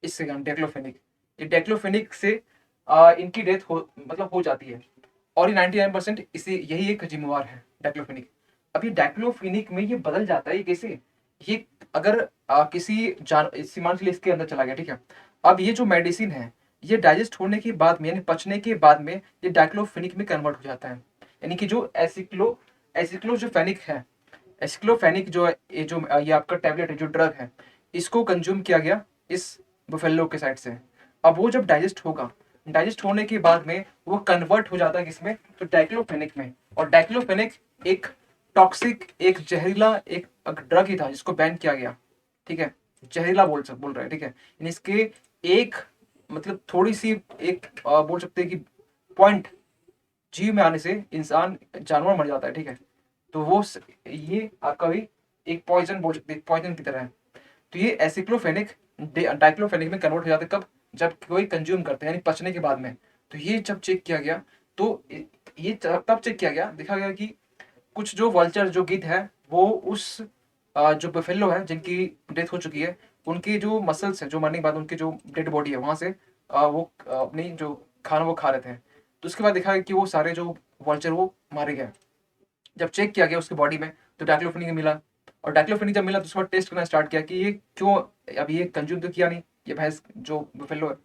इससे कारण डेक्लोफेनिक, ये डेक्लोफेनिक से इनकी डेथ हो मतलब हो जाती है, और ये 99% इसे यही एक जिम्मेवार है डाइक्लोफेनिक। अब ये डाइक्लोफेनिक में ये बदल जाता है, ये कैसे, ये अगर किसी जान सीमांत इसके अंदर चला गया, ठीक है, अब ये जो मेडिसिन है ये डाइजेस्ट होने के बाद में यानी पचने के बाद में ये डाइक्लोफेनिक में कन्वर्ट हो जाता है, यानी कि जो एसिक्लो जो फेनिक है, एसिक्लोफेनिक जो है, ये आपका टैबलेट है, जो ड्रग है, इसको कंज्यूम किया गया इस बुफेलो के साइड से। अब वो जब डाइजेस्ट होगा, डाइजेस्ट होने के बाद में वो कन्वर्ट हो जाता है किसमें, तो डाइक्लोफेनिक में। और डाइक्लोफेनिक एक टॉक्सिक, एक जहरीला एक ड्रग ही था जिसको बैन किया गया। ठीक है, जहरीला बोल रहे हैं। ठीक है, यानी इसके एक मतलब थोड़ी सी एक बोल सकते हैं कि पॉइंट जीव में आने से इंसान जानवर मर जाता है। ठीक है, तो ये आपका भी एक पॉइजन बोल सकते हैं, पॉइजन की तरह है। तो ये एसिक्लोफेनिक डाइक्लोफेनिक में कन्वर्ट हो जाते हैं कब, जब कोई कंज्यूम करते हैं यानी पचने के बाद में। तो ये जब चेक किया गया, तो ये तब चेक किया गया, देखा गया कि कुछ जो वल्चर जो गिद्ध है वो उस जो बफेलो है जिनकी डेथ हो चुकी है, उनकी जो मसल्स है, जो मरने के बाद उनकी जो डेड बॉडी है वहां से वो अपनी जो खाना वो खा रहे थे। तो उसके बाद देखा गया कि वो सारे जो वल्चर वो मारे गए। जब चेक किया गया उसकी बॉडी में तो डाइक्लोफेनिक मिला, और डाइक्लोफेनिक जब मिला तो उसके बाद टेस्ट करना स्टार्ट किया कि ये क्यों, अभी ये कंज्यूम तो किया नहीं ये भैंस जो बुफेलो है,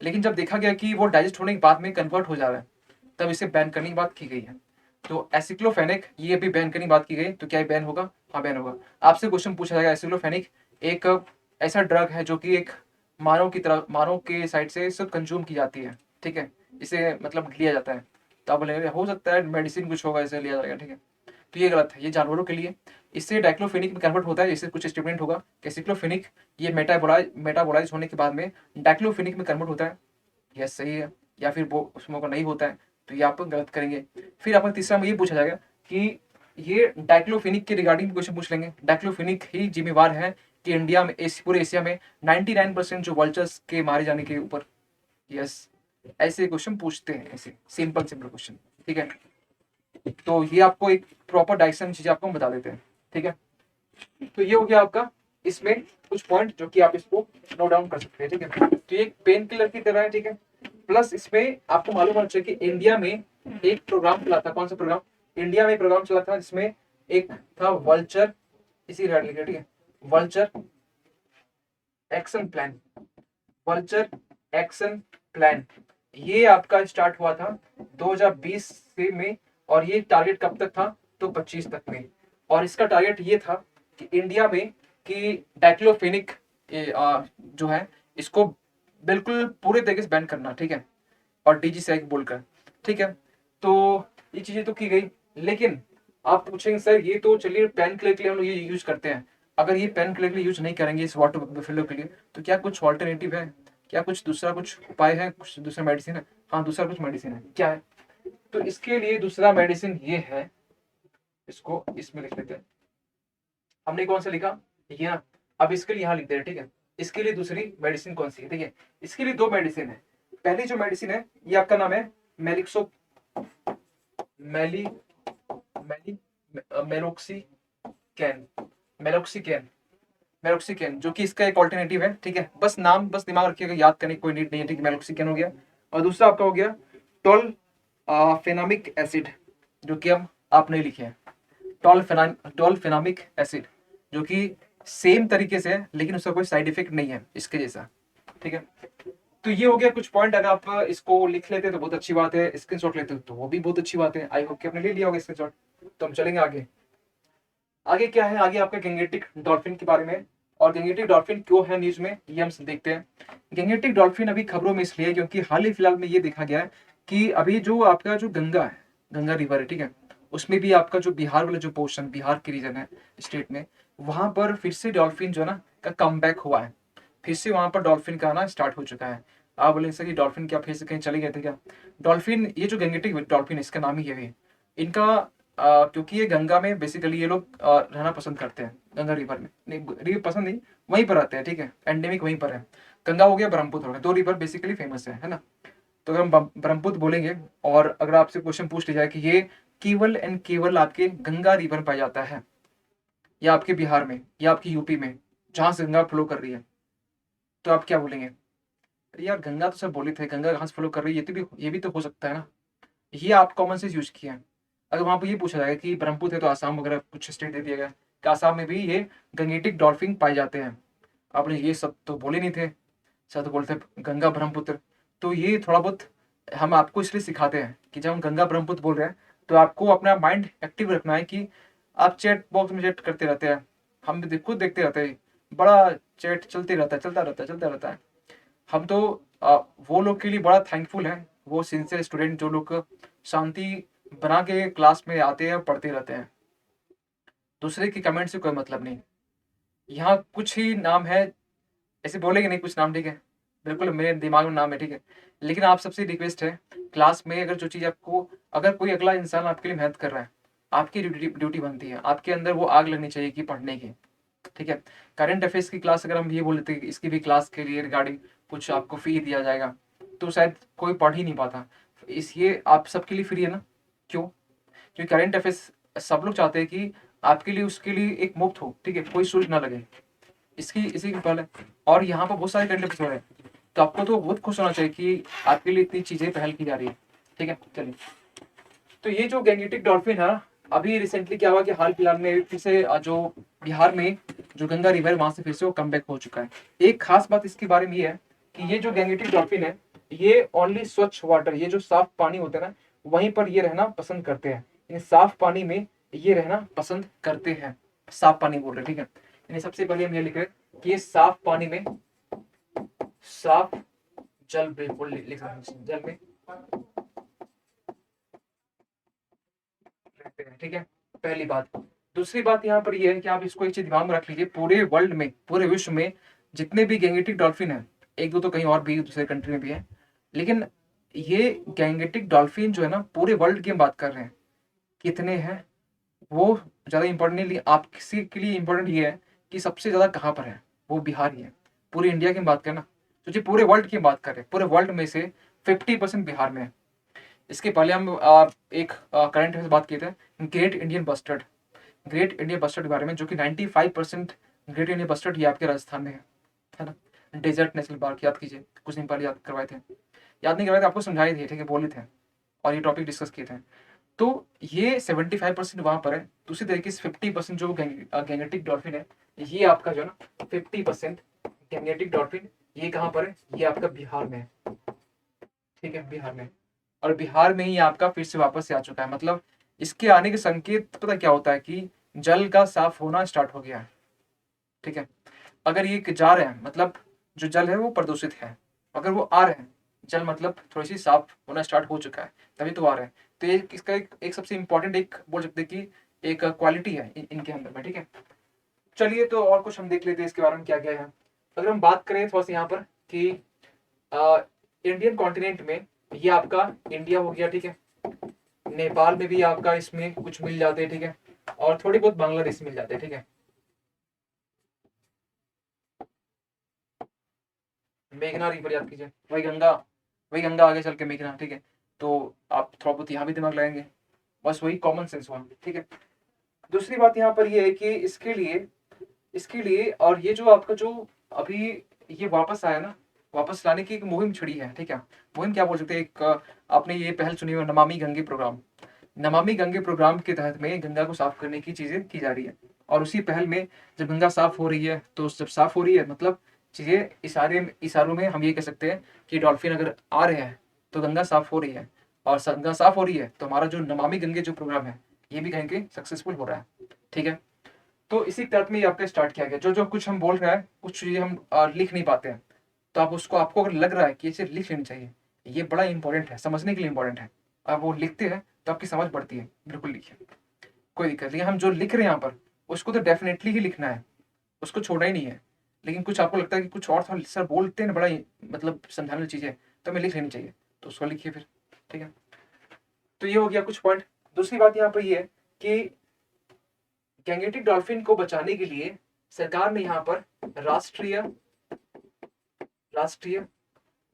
लेकिन जब देखा गया कि वो डाइजेस्ट होने के बाद में कन्वर्ट हो जा रहा है, तब इसे बैन करने की बात की गई है। तो एसिक्लोफेनिक ये भी बैन करने की बात की गई, तो क्या ये बैन होगा, हाँ बैन होगा। आपसे क्वेश्चन पूछा जाएगा, एसिक्लोफेनिक एक ऐसा ड्रग है जो कि एक मानव के साइड से सब कंज्यूम की जाती है। ठीक है, इसे मतलब लिया जाता है, तो आप बोलेंगे हो सकता है मेडिसिन कुछ होगा इसे लिया जाएगा। ठीक है, तो ये गलत है, ये जानवरों के लिए। इससे डाइक्लोफेनिक में कन्वर्ट होता है, इससे कुछ स्टेटमेंट होगा कि एसिक्लोफेनिक ये मेटाबोलाइज होने के बाद में डाइक्लोफेनिक में कन्वर्ट होता है, यह सही है, या फिर वो उसमें को नहीं होता है, तो ये आप गलत करेंगे। फिर आपका तीसरा में ये पूछा जाएगा कि ये डाइक्लोफेनिक के रिगार्डिंग क्वेश्चन पूछ लेंगे, डाइक्लोफेनिक ही जिम्मेवार है कि इंडिया में पूरे एशिया में 99% जो वल्चर्स के मारे जाने के ऊपर। यस, ऐसे क्वेश्चन पूछते हैं, ऐसे सिंपल क्वेश्चन। ठीक है, तो ये आपको एक प्रॉपर डायरेक्शन चीजें आपको हम बता देते हैं। ठीक है, तो ये हो गया आपका इसमें कुछ पॉइंट जो कि आप इसको नोट डाउन कर सकते हैं। ठीक है, तो ये पेन किलर की तरह है। ठीक है, प्लस इसमें आपको मालूम होना चाहिए कि इंडिया में एक प्रोग्राम चला था, कौन सा प्रोग्राम, इंडिया में प्रोग्राम चला था जिसमें एक था वल्चर, इसी रिलेटेड। ठीक है, vulture action plan, vulture action plan, ये आपका स्टार्ट हुआ था 2020 से में, और ये टारगेट कब तक था, तो 25 तक में। और इसका टारगेट ये था कि इंडिया में कि डाइक्लोफेनिक जो है इसको बिल्कुल पूरे तरीके से बैन करना, ठीक है, और डीजी सैग बोलकर, ठीक है। तो ये चीजें तो की गई, लेकिन आप पूछेंगे सर ये तो चलिए पेन क्लियर के लिए हम लोग ये यूज करते हैं, अगर ये पेन क्लियर के लिए यूज नहीं करेंगे इस वाटर बफेलो के लिए, तो क्या कुछ ऑल्टरनेटिव है, क्या कुछ दूसरा कुछ उपाय है, कुछ दूसरा मेडिसिन है? हाँ, दूसरा कुछ मेडिसिन है, क्या है? तो इसके लिए दूसरा मेडिसिन ये है, इसको इसमें लिख लेते हैं। हमने कौन सा लिखा, ये ना, अब इसके लिए यहाँ लिख दे रहे, ठीक है। इसके लिए दूसरी मेडिसिन कौन सी है, ठीक है। इसके लिए दो मेडिसिन है। पहली जो मेडिसिन है ये आपका नाम है मेलिक्सो मेली मेली मेलोक्सिकैन मेलोक्सिकैन मेलोक्सिकैन, जो कि इसका एक ऑल्टरनेटिव है, ठीक है। बस नाम बस दिमाग रखिएगा, याद करने की कोई नीड नहीं है, ठीक है। मेलोक्सिकैन हो गया, और दूसरा आपका हो गया टोल फेनामिक एसिड, जो कि हम आपने लिखे हैं टोलफेनामिक एसिड, जो कि सेम तरीके से है लेकिन उसका कोई साइड इफेक्ट नहीं है इसके जैसा, ठीक है। तो ये हो गया कुछ पॉइंट, अगर आप इसको लिख लेते तो बहुत अच्छी बात है, स्क्रीनशॉट लेते तो वो भी बहुत अच्छी बात है। आई होप कि आपने ले लिया होगा स्क्रीनशॉट। तो हम चलेंगे आगे। आगे क्या है, आगे आपका गैंगेटिक डॉल्फिन के बारे में, और गैंगेटिक डॉल्फिन क्यों है न्यूज में ये हम देखते हैं। गैंगेटिक डॉल्फिन अभी खबरों में इसलिए क्योंकि हाल ही फिलहाल में ये देखा गया है कि अभी जो आपका जो गंगा है, गंगा रिवर है, ठीक है, उसमें भी आपका जो बिहार वाला जो पोर्शन, बिहार के रीजन है स्टेट में, वहां पर फिर से डॉल्फिन जो है ना का कम हुआ है, फिर से वहां पर डॉल्फिन का आना स्टार्ट हो चुका है। आप बोलेंगे सर कि डॉल्फिन क्या फिर से कहीं चले गए थे क्या? डॉल्फिन, ये जो गैंगेटिक डॉल्फिन इसका नाम ही है, इनका क्योंकि ये गंगा में बेसिकली ये लोग रहना पसंद करते हैं, गंगा रिवर में, नहीं रिवर पसंद नहीं, वहीं पर रहते हैं, ठीक है, एंडेमिक वहीं पर है। गंगा हो गया, ब्रह्मपुत्र हो गया, दो रिवर बेसिकली फेमस है ना। तो अगर हम ब्रह्मपुत्र बोलेंगे, और अगर आपसे क्वेश्चन पूछ लिया जाए कि ये केवल एंड केवल आपके गंगा रिवर में पाया जाता है, या आपके बिहार में, या आपकी यूपी में, जहां से गंगा फ्लो कर रही है, तो आप क्या बोलेंगे? अरे यार, गंगा तो सब बोले थे, गंगा कहाँ से फ्लो कर रही है, ये भी तो हो सकता है ना। ये आप कॉमन सेंस यूज किया है। अगर वहां पर ये पूछा जाएगा कि ब्रह्मपुत्र है तो आसाम वगैरह कुछ स्टेट दे दिया गया कि आसाम में भी ये गंगेटिक डॉल्फिन पाए जाते हैं, आपने ये सब तो बोले नहीं थे, सब तो बोलते गंगा ब्रह्मपुत्र। तो ये थोड़ा बहुत हम आपको इसलिए सिखाते हैं कि जब हम गंगा ब्रह्मपुत्र बोल रहे हैं तो आपको अपना माइंड एक्टिव रखना है कि आप चैट बॉक्स में चैट करते रहते हैं, हम भी खुद देखते रहते हैं, बड़ा चैट चलते रहता है, चलता रहता है। हम तो वो लोग के लिए बड़ा थैंकफुल हैं, वो सिंसियर स्टूडेंट जो लोग शांति बना के क्लास में आते हैं और पढ़ते रहते हैं, दूसरे के कमेंट से कोई मतलब नहीं। यहाँ कुछ ही नाम है, ऐसे बोलेंगे नहीं कुछ नाम, ठीक है, बिल्कुल मेरे दिमाग में नाम है, ठीक है। लेकिन आप सबसे रिक्वेस्ट है, क्लास में अगर जो चीज़ आपको, अगर कोई अगला इंसान आपके लिए मेहनत कर रहा है, आपकी ड्यूटी बनती है, आपके अंदर वो आग लगनी चाहिए कि पढ़ने की, ठीक है। करंट अफेयर्स की क्लास अगर हम ये बोलते हैं कि इसकी भी क्लास के लिए रिगार्डिंग कुछ आपको फी दिया जाएगा, तो शायद कोई पढ़ ही नहीं पाता। इस ये आप सबके लिए फ्री है ना, क्यों? क्योंकि करंट अफेयर्स सब लोग चाहते हैं कि आपके लिए उसके लिए एक मुफ्त हो, ठीक है, कोई शुल्क ना लगे, इसकी इसी के पहले। और यहाँ पर बहुत सारे करंट अफेयर्स हो रहे हैं, तो आपको तो बहुत खुश होना चाहिए कि आपके लिए इतनी चीज़ें पहल की जा रही है, ठीक है। चलिए, तो ये जो गैंगेटिक डॉल्फिन है, अभी रिसेंटली क्या हुआ कि हाल फिलहाल में फिर से जो बिहार में जो गंगा रिवर, वहां से फिर से वो कम हो चुका है। एक खास बात इसके बारे में ये है कि ये जो गैंगेटिक डॉल्फिन है, ये ओनली स्वच्छ वाटर, ये जो साफ पानी होता है ना, वहीं पर ये रहना पसंद करते हैं, इन साफ पानी में ये रहना पसंद करते हैं। साफ पानी बोल रहे, ठीक है, यानी सबसे पहले हम ये लिख रहे हैं कि ये साफ पानी में, साफ जल, बिल्कुल लिख रहे हैं, जल में रहते हैं, ठीक है, पहली बात। दूसरी बात यहाँ पर यह है कि आप इसको एक चीज दिमाग में रख लीजिए, पूरे वर्ल्ड में, पूरे विश्व में जितने भी गैंगेटिक डॉल्फिन है, एक दो तो कहीं और भी दूसरे कंट्री में भी है, लेकिन ये गैंगेटिक डॉल्फिन जो है ना, पूरे वर्ल्ड की हम बात कर रहे हैं, कितने हैं वो ज़्यादा इंपॉर्टेंट नहीं, आप किसी के लिए इंपॉर्टेंट ये है कि सबसे ज़्यादा कहाँ पर है, वो बिहार ही है। पूरी इंडिया की हम बात करें ना, सोचिए पूरे वर्ल्ड की बात करें, पूरे वर्ल्ड में से 50% बिहार में है। इसके पहले हम एक करंट अफेयर बात किए थे, great Indian bustard, great Indian bustard के बारे में, जो कि 95% ग्रेट इंडियन बस्टर्ड ये आपके राजस्थान में है ना। डेजर्ट नेशनल पार्क याद कीजिए, कुछ दिन पहले याद करवाए थे, याद नहीं करवाए थे, आपको समझाए थे, ठीक है, बोले थे, और ये टॉपिक डिस्कस किए थे। तो ये 75% वहां पर है। दूसरी तरीके से 50% जो गैंगेटिक डॉल्फिन है, ये आपका जो है ना 50% गैंगेटिक डॉल्फिन ये कहाँ पर है, ये आपका बिहार में है, ठीक है, बिहार में। और बिहार में ही आपका फिर से वापस से आ चुका है। मतलब इसके आने के संकेत पता क्या होता है कि जल का साफ होना स्टार्ट हो गया है, ठीक है। अगर ये जा रहे हैं मतलब जो जल है वो प्रदूषित है, अगर वो आ रहे हैं जल मतलब थोड़ी सी साफ होना स्टार्ट हो चुका है, तभी तो आ रहे हैं। तो ये इसका एक सबसे इंपॉर्टेंट एक बोल सकते हैं कि एक क्वालिटी है इनके अंदर में, ठीक है। चलिए तो और कुछ हम देख लेते हैं इसके बारे में क्या क्या है। अगर हम बात करें थोड़ा सा यहाँ पर कि इंडियन कॉन्टिनेंट में, ये आपका इंडिया हो गया, ठीक है। नेपाल में भी आपका इसमें कुछ मिल जाते हैं, ठीक है। और थोड़ी बहुत बांग्लादेश मिल जाते हैं, ठीक है। मेघना रिवर याद कीजिए, वही गंगा आगे चल के मेघना, ठीक है। तो आप थोड़ा बहुत यहाँ भी दिमाग लगाएंगे, बस वही कॉमन सेंस हुआ, ठीक है। दूसरी बात यहाँ पर ये है कि इसके लिए और ये जो आपका जो अभी ये वापस आया ना, वापस लाने की एक मुहिम छिड़ी है, ठीक है। मुहिम क्या बोल सकते हैं, एक आपने ये पहल सुनी हो, नमामि गंगे प्रोग्राम। नमामि गंगे प्रोग्राम के तहत में गंगा को साफ करने की चीजें की जा रही है। और उसी पहल में जब गंगा साफ हो रही है, तो जब साफ हो रही है मतलब चीजें इशारों में हम ये कह सकते हैं कि डॉल्फिन अगर आ रहे हैं तो गंगा साफ हो रही है। और गंगा साफ हो रही है तो हमारा जो नमामि गंगे जो प्रोग्राम है ये भी कहीं के सक्सेसफुल हो रहा है, ठीक है। तो इसी तहत में ये आपका स्टार्ट किया गया। जो जो कुछ हम बोल रहे हैं, कुछ चीजें हम लिख नहीं पाते हैं, तो आप उसको, आपको अगर लग रहा है कि ये चीज लिख लेनी चाहिए, ये बड़ा इंपॉर्टेंट है, समझने के लिए इंपॉर्टेंट है। आप वो लिखते हैं तो आपकी समझ बढ़ती है, बिल्कुल लिखिए, कोई दिक्कत नहीं। हम जो लिख रहे हैं यहाँ पर उसको तो डेफिनेटली ही लिखना है, उसको छोड़ना ही नहीं है। लेकिन कुछ आपको लगता है कि कुछ और था, सर बोलते हैं ना बड़ा मतलब समझाने वाली चीज़ है, तो हमें लिख लेनी चाहिए, तो उसको लिखिए फिर, ठीक है। तो ये हो गया कुछ पॉइंट। दूसरी बात यहाँ पर ये है कि गैंगेटिक डॉल्फिन को बचाने के लिए सरकार ने यहाँ पर राष्ट्रीय राष्ट्रीय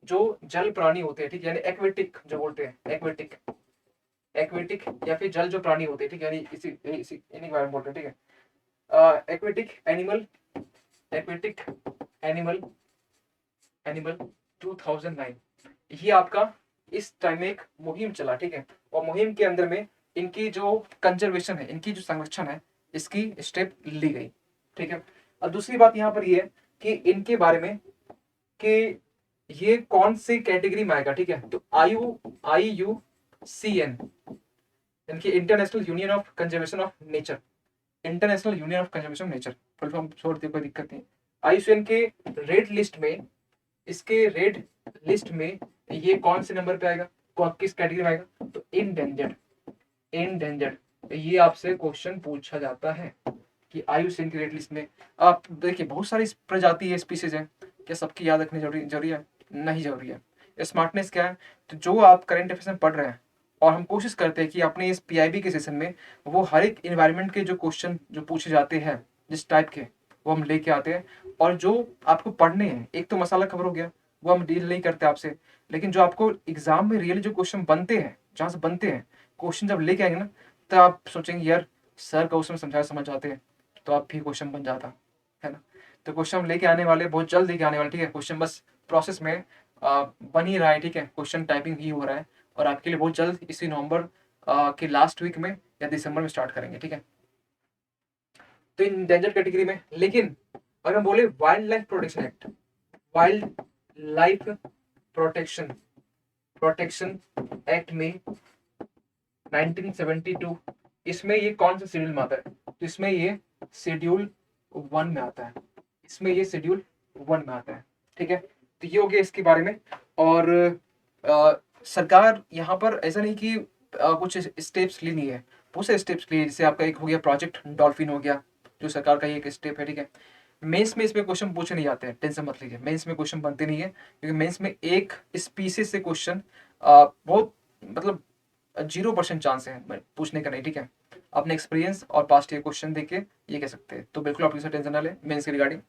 जो जल प्राणी होते हैं, ठीक है, यानी एक्वेटिक जो बोलते हैं, एक्वेटिक एक्वेटिक या फिर जल जो प्राणी होते हैं, ठीक है, यानी इसी इसी इन्हीं के बारे में बोलते हैं, ठीक है। Aquatic animal, aquatic animal animal 2009, ये आपका इस टाइम एक मुहिम चला, ठीक है। और मुहिम के अंदर में इनकी जो कंजर्वेशन है, इनकी जो संरक्षण है, इसकी स्टेप ली गई, ठीक है। और दूसरी बात यहाँ पर ये है कि इनके बारे में कि ये कौन सी कैटेगरी में आएगा, ठीक है। तो IUCN, इनकी international union of conservation of nature, international union of conservation of nature, full form छोड़ दे, कोई दिक्कत नहीं। IUCN के रेड लिस्ट में, इसके रेड लिस्ट में ये कौन से नंबर पे आएगा, किस कैटेगरी में आएगा, तो इनडेंजर्ड, इनडेंजर्ड। ये आपसे क्वेश्चन पूछा जाता है कि IUCN की रेड लिस्ट में। आप देखिए बहुत सारी प्रजाति है, स्पीसीज है, क्या सबकी याद रखनी जरूरी है, नहीं जरूरी है। स्मार्टनेस क्या है, तो जो आप करंट अफेयर्स में पढ़ रहे हैं, और हम कोशिश करते हैं कि अपने इस PIB के सेशन में वो हर एक इन्वायरमेंट के जो क्वेश्चन जो पूछे जाते हैं जिस टाइप के, वो हम लेके आते हैं। और जो आपको पढ़ने हैं, एक तो मसाला खबर हो गया, वो हम डील नहीं करते आपसे, लेकिन जो आपको एग्जाम में रियली जो क्वेश्चन बनते हैं, जहाँ से बनते हैं क्वेश्चन, जब लेके आएंगे ना, तो आप सोचेंगे यार सर का उसमें समझा समझ आते हैं, तो आप भी क्वेश्चन बन जाता है ना। तो क्वेश्चन हम लेके आने वाले, बहुत जल्द लेके आने वाले, ठीक है। क्वेश्चन बस प्रोसेस में बन ही रहा है, ठीक है, क्वेश्चन टाइपिंग ही हो रहा है, और आपके लिए बहुत जल्द इसी नवंबर के लास्ट वीक में या दिसंबर में स्टार्ट करेंगे, ठीक है। तो इन डेंजर कैटेगरी में, लेकिन अगर हम बोले wild life protection act, wild life protection protection act में 1972, इसमें ये कौन सा शेड्यूल में आता है, तो इसमें ये शेड्यूल 1 में आता है, इसमें ये शेड्यूल 1 में आता है, ठीक है। तो ये हो गया इसके बारे में। और सरकार यहाँ पर ऐसा नहीं कि कुछ स्टेप्स ली नहीं है, बहुत से स्टेप्स लिए, जैसे आपका एक हो गया प्रोजेक्ट डॉल्फिन हो गया, जो सरकार का ही एक स्टेप है, ठीक है। मेंस में इसमें क्वेश्चन पूछे नहीं जाते हैं, टेंशन मत लीजिए, मेंस में क्वेश्चन बनते नहीं है, क्योंकि मेंस में एक स्पीसीज से क्वेश्चन बहुत मतलब 0% चांस है पूछने का, नहीं, ठीक है। अपने एक्सपीरियंस और पास्ट ईयर क्वेश्चन देख के ये कह सकते हैं, तो बिल्कुल आप इससे टेंशन ना लें मेंस के रिगार्डिंग।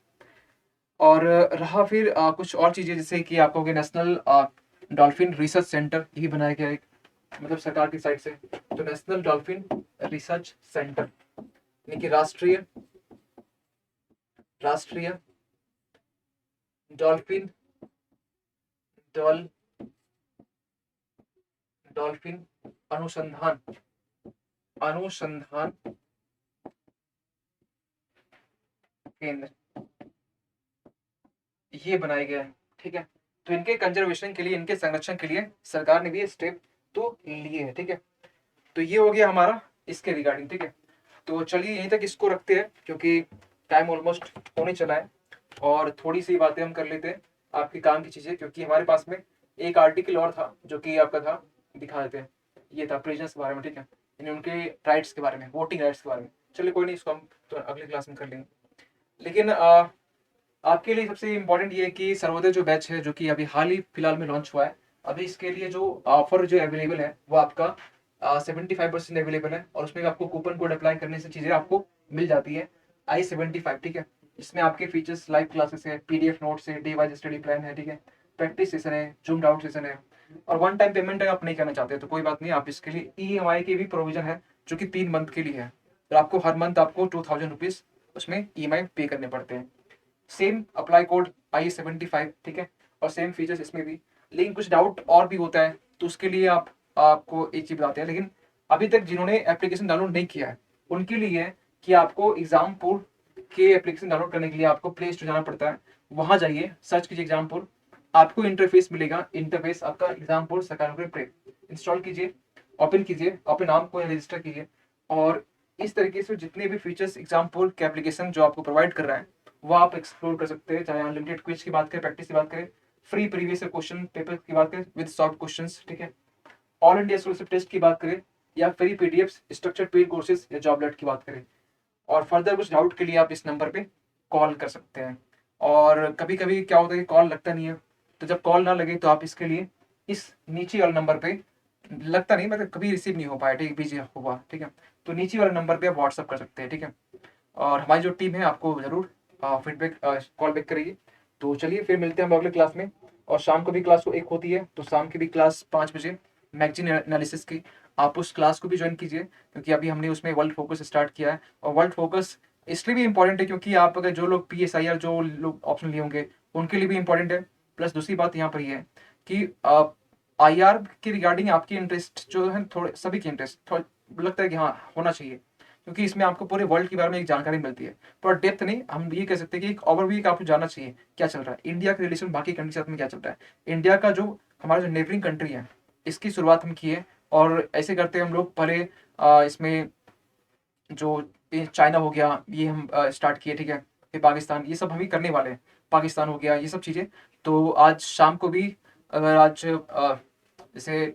और रहा फिर कुछ और चीज़ें, जैसे कि आपको नेशनल डॉल्फिन रिसर्च सेंटर ये भी बनाया गया है, मतलब सरकार की साइड से। तो नेशनल डॉल्फिन रिसर्च सेंटर, यानी कि राष्ट्रीय राष्ट्रीय डॉल्फिन डॉल डॉल्फिन अनुसंधान अनुसंधान केंद्र, ये बनाया गया है, ठीक है। तो इनके कंजर्वेशन के लिए, इनके संरक्षण के लिए सरकार ने भी ये स्टेप तो लिए है। ठीक है, तो ये हो गया हमारा इसके रिगार्डिंग। ठीक है, तो चलिए यहीं तक इसको रखते हैं क्योंकि टाइम ऑलमोस्ट होने चला है, और थोड़ी सी बातें हम कर लेते हैं आपके काम की चीजें, क्योंकि हमारे पास में एक आर्टिकल और था जो कि आपका था, दिखा देते हैं। ये था प्रिजनर्स के बारे में। ठीक है, यानी उनके राइट्स के बारे में, वोटिंग राइट्स के बारे में। चलिए कोई नहीं, इसको हम तो अगली क्लास में कर लेंगे। लेकिन आपके लिए सबसे इम्पोर्टेंट ये है कि सर्वोदय जो बैच है, जो कि अभी हाल ही फिलहाल में लॉन्च हुआ है, अभी इसके लिए जो ऑफर जो अवेलेबल है वो आपका 75% अवेलेबल है, और उसमें आपको कूपन कोड अप्लाई करने से चीज़ें आपको मिल जाती है I-75। ठीक है, इसमें आपके फीचर्स लाइव क्लासेस है, PDF नोट्स है, डे वाइज स्टडी प्लान है। ठीक है, प्रैक्टिस सेशन है, जूम आउट सेशन है, और वन टाइम पेमेंट अगर आप नहीं करना चाहते तो कोई बात नहीं, आप इसके लिए EMI की भी प्रोविजन है जो कि 3 मंथ के लिए है। तो आपको हर मंथ आपको 2000 रुपीज उसमें EMI पे करने पड़ते हैं। Same apply code I-75। ठीक है, और सेम फीचर्स इसमें भी। लेकिन कुछ डाउट और भी होता है, तो उसके लिए आपको एक चीज बताते हैं। लेकिन अभी तक जिन्होंने एप्लीकेशन डाउनलोड नहीं किया है उनके लिए है कि आपको एग्जामपुर के एप्लीकेशन डाउनलोड करने के लिए आपको प्ले स्टोर जाना पड़ता है। वहां जाइए, सर्च कीजिए एग्जामपुर, आपको इंटरफेस मिलेगा। इंटरफेस आपका एग्जामपुर सकारात्मक प्रे इंस्टॉल कीजिए, ओपन कीजिए, अपने नाम को रजिस्टर कीजिए, और इस तरीके से जितने भी फीचर्स एग्जामपुर के एप्लीकेशन जो आपको प्रोवाइड कर रहा है वो आप एक्सप्लोर कर सकते हैं। चाहे अनलिमिटेड क्विज की बात करें, प्रैक्टिस की बात करें, फ्री प्रीवियस क्वेश्चन पेपर की बात करें विद सॉफ्ट क्वेश्चंस। ठीक है, ऑल इंडिया स्कॉलरशिप टेस्ट की बात करें, या free PDFs, structured paid courses या जॉबलेट की बात करें। और फर्दर कुछ डाउट के लिए आप इस नंबर पे कॉल कर सकते हैं। और कभी कभी क्या होता है कि कॉल लगता नहीं है, तो जब कॉल ना लगे तो आप इसके लिए इस नीचे वाले नंबर पे, लगता नहीं मतलब कभी रिसीव नहीं हो पाया, ठीक है, बिजी हुआ, ठीक है, तो नीचे वाले नंबर पे आप व्हाट्सअप कर सकते हैं। ठीक है, और हमारी जो टीम है आपको जरूर फीडबैक कॉल बैक करेगी। तो चलिए फिर मिलते हैं हम अगले क्लास में। और शाम को भी क्लास को एक होती है, तो शाम की भी क्लास 5 बजे मैगजीन एनालिसिस की, आप उस क्लास को भी ज्वाइन कीजिए, क्योंकि अभी हमने उसमें वर्ल्ड फोकस स्टार्ट किया है। और वर्ल्ड फोकस इसलिए भी इंपॉर्टेंट है क्योंकि आप अगर जो लोग PSIR जो लोग ऑप्शन लिए होंगे उनके लिए भी इंपॉर्टेंट है। प्लस दूसरी बात यहाँ पर ये है कि IR के रिगार्डिंग आपकी इंटरेस्ट जो है, थोड़े सभी की इंटरेस्ट थोड़ा लगता है कि हाँ होना चाहिए, क्योंकि इसमें आपको पूरे वर्ल्ड के बारे में एक जानकारी मिलती है। पर डेप्थ नहीं, हम ये कह सकते हैं कि एक ओवरव्यू आपको जानना चाहिए क्या चल रहा है, इंडिया के रिलेशन बाकी कंट्री के साथ में क्या चल रहा है, इंडिया का जो हमारा जो नेबरिंग कंट्री है इसकी शुरुआत हम किए। और ऐसे करते हम लोग पहले इसमें जो चाइना हो गया ये हम स्टार्ट किए। ठीक है, फिर पाकिस्तान, ये सब हम ही करने वाले हैं, पाकिस्तान हो गया, ये सब चीज़ें। तो आज शाम को भी अगर आज जैसे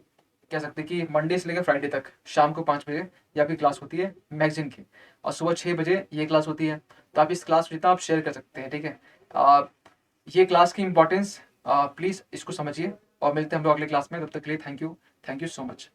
कह सकते हैं कि मंडे से लेकर फ्राइडे तक शाम को 5 बजे ये आपकी क्लास होती है मैगजीन की, और सुबह 6 बजे ये क्लास होती है। तो आप इस क्लास को जितना आप शेयर कर सकते हैं। ठीक है, अ, ये क्लास की इंपॉर्टेंस प्लीज़ इसको समझिए, और मिलते हैं हम लोग अगले क्लास में। तब तक के लिए थैंक यू सो मच।